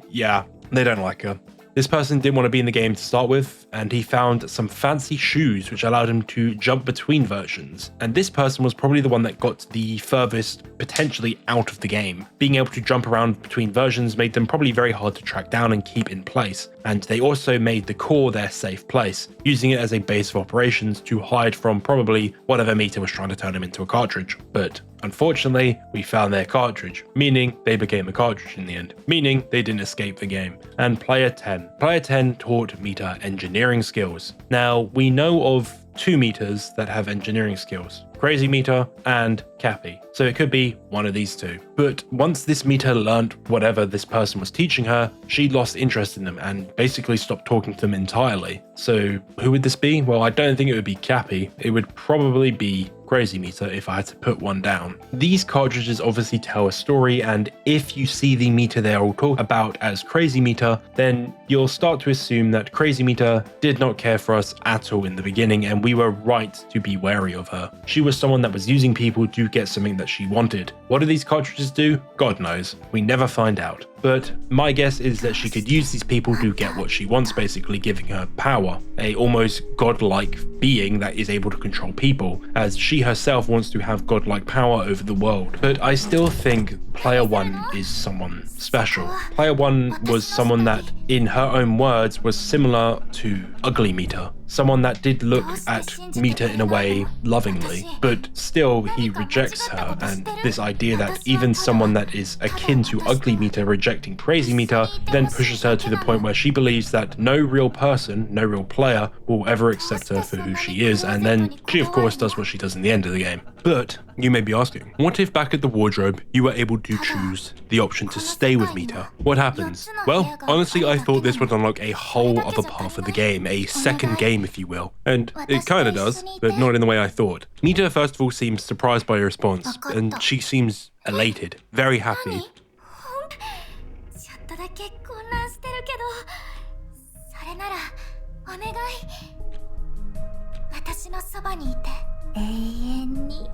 they don't like her. This person didn't want to be in the game to start with, and he found some fancy shoes which allowed him to jump between versions. And this person was probably the one that got the furthest potentially out of the game. Being able to jump around between versions made them probably very hard to track down and keep in place. And they also made the core their safe place, using it as a base of operations to hide from probably whatever Mita was trying to turn him into a cartridge. But unfortunately, we found their cartridge, meaning they became a cartridge in the end, meaning they didn't escape the game. And Player 10. Player 10 taught Mita engineering skills. Now, we know of 2 meters that have engineering skills, Crazy Meter and Cappy. So it could be one of these 2. But once this Mita learned whatever this person was teaching her, she lost interest in them and basically stopped talking to them entirely. So who would this be? Well, I don't think it would be Cappy. It would probably be Crazy Meter if I had to put one down. These cartridges obviously tell a story, and if you see the meter they are all talk about as Crazy Meter, then you'll start to assume that Crazy Meter did not care for us at all in the beginning, and we were right to be wary of her. She was someone that was using people to get something that she wanted. What do these cartridges do? God knows. We never find out. but my guess is that she could use these people to get what she wants, basically giving her power, a almost godlike being that is able to control people, as she herself wants to have godlike power over the world. But I still think Player 1 is someone special. Player 1 was someone that, in her own words, was similar to Ugly Mita. Someone that did look at Mita in a way lovingly, but still he rejects her, and this idea that even someone that is akin to Ugly Mita rejecting Crazy Mita then pushes her to the point where she believes that no real person, no real player will ever accept her for who she is, and then she of course does what she does in the end of the game. But you may be asking, what if back at the wardrobe you were able to choose the option to stay with Mita? What happens? Well, honestly I thought this would unlock a whole other path of the game, a second game if you will. And it kinda does, but not in the way I thought. Mita first of all seems surprised by your response, and she seems elated, very happy. ちょっとだけ混乱してるけど、それならお願い。私のそばにいて永遠に。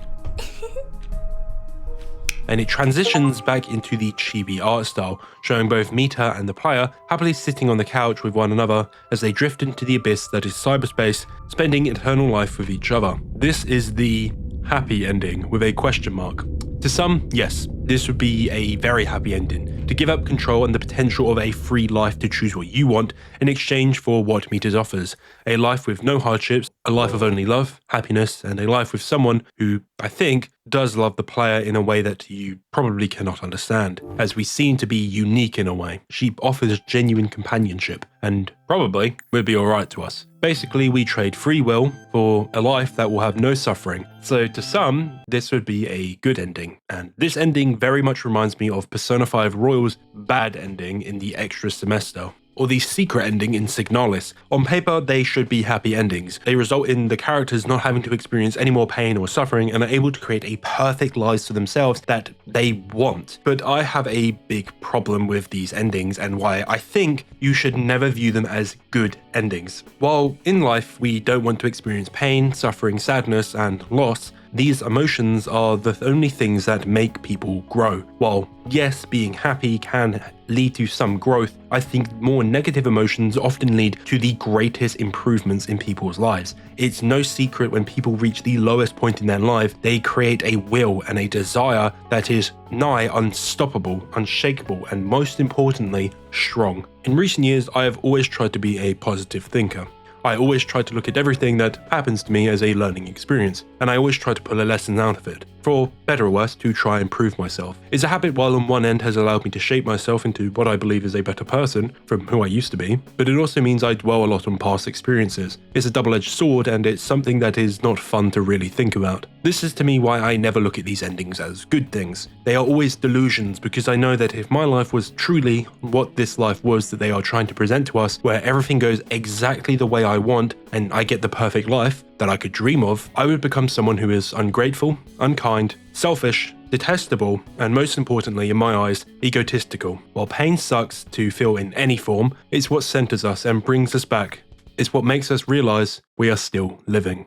And it transitions back into the chibi art style, showing both Mita and the player happily sitting on the couch with one another as they drift into the abyss that is cyberspace, spending eternal life with each other. This is the happy ending with a question mark. To some, yes, this would be a very happy ending, to give up control and the potential of a free life to choose what you want in exchange for what Mita offers. A life with no hardships, a life of only love, happiness, and a life with someone who, I think, does love the player in a way that you probably cannot understand, as we seem to be unique in a way. She offers genuine companionship, and probably would be alright to us. Basically, we trade free will for a life that will have no suffering. So to some, this would be a good ending. And this ending very much reminds me of Persona 5 Royal's bad ending in the extra semester, or the secret ending in Signalis. On paper, they should be happy endings. They result in the characters not having to experience any more pain or suffering and are able to create a perfect life for themselves that they want. But I have a big problem with these endings and why I think you should never view them as good endings. While in life we don't want to experience pain, suffering, sadness, and loss, these emotions are the only things that make people grow. While yes, being happy can lead to some growth, I think more negative emotions often lead to the greatest improvements in people's lives. It's no secret when people reach the lowest point in their life, they create a will and a desire that is nigh unstoppable, unshakable, and most importantly, strong. In recent years, I have always tried to be a positive thinker. I always try to look at everything that happens to me as a learning experience, and I always try to pull a lesson out of it, for better or worse, to try and improve myself. It's a habit while on one end has allowed me to shape myself into what I believe is a better person from who I used to be, but it also means I dwell a lot on past experiences. It's a double-edged sword, and it's something that is not fun to really think about. This is to me why I never look at these endings as good things. They are always delusions, because I know that if my life was truly what this life was that they are trying to present to us, where everything goes exactly the way I want, and I get the perfect life that I could dream of, I would become someone who is ungrateful, unkind, selfish, detestable, and most importantly, in my eyes, egotistical. While pain sucks to feel in any form, it's what centers us and brings us back. It's what makes us realize we are still living.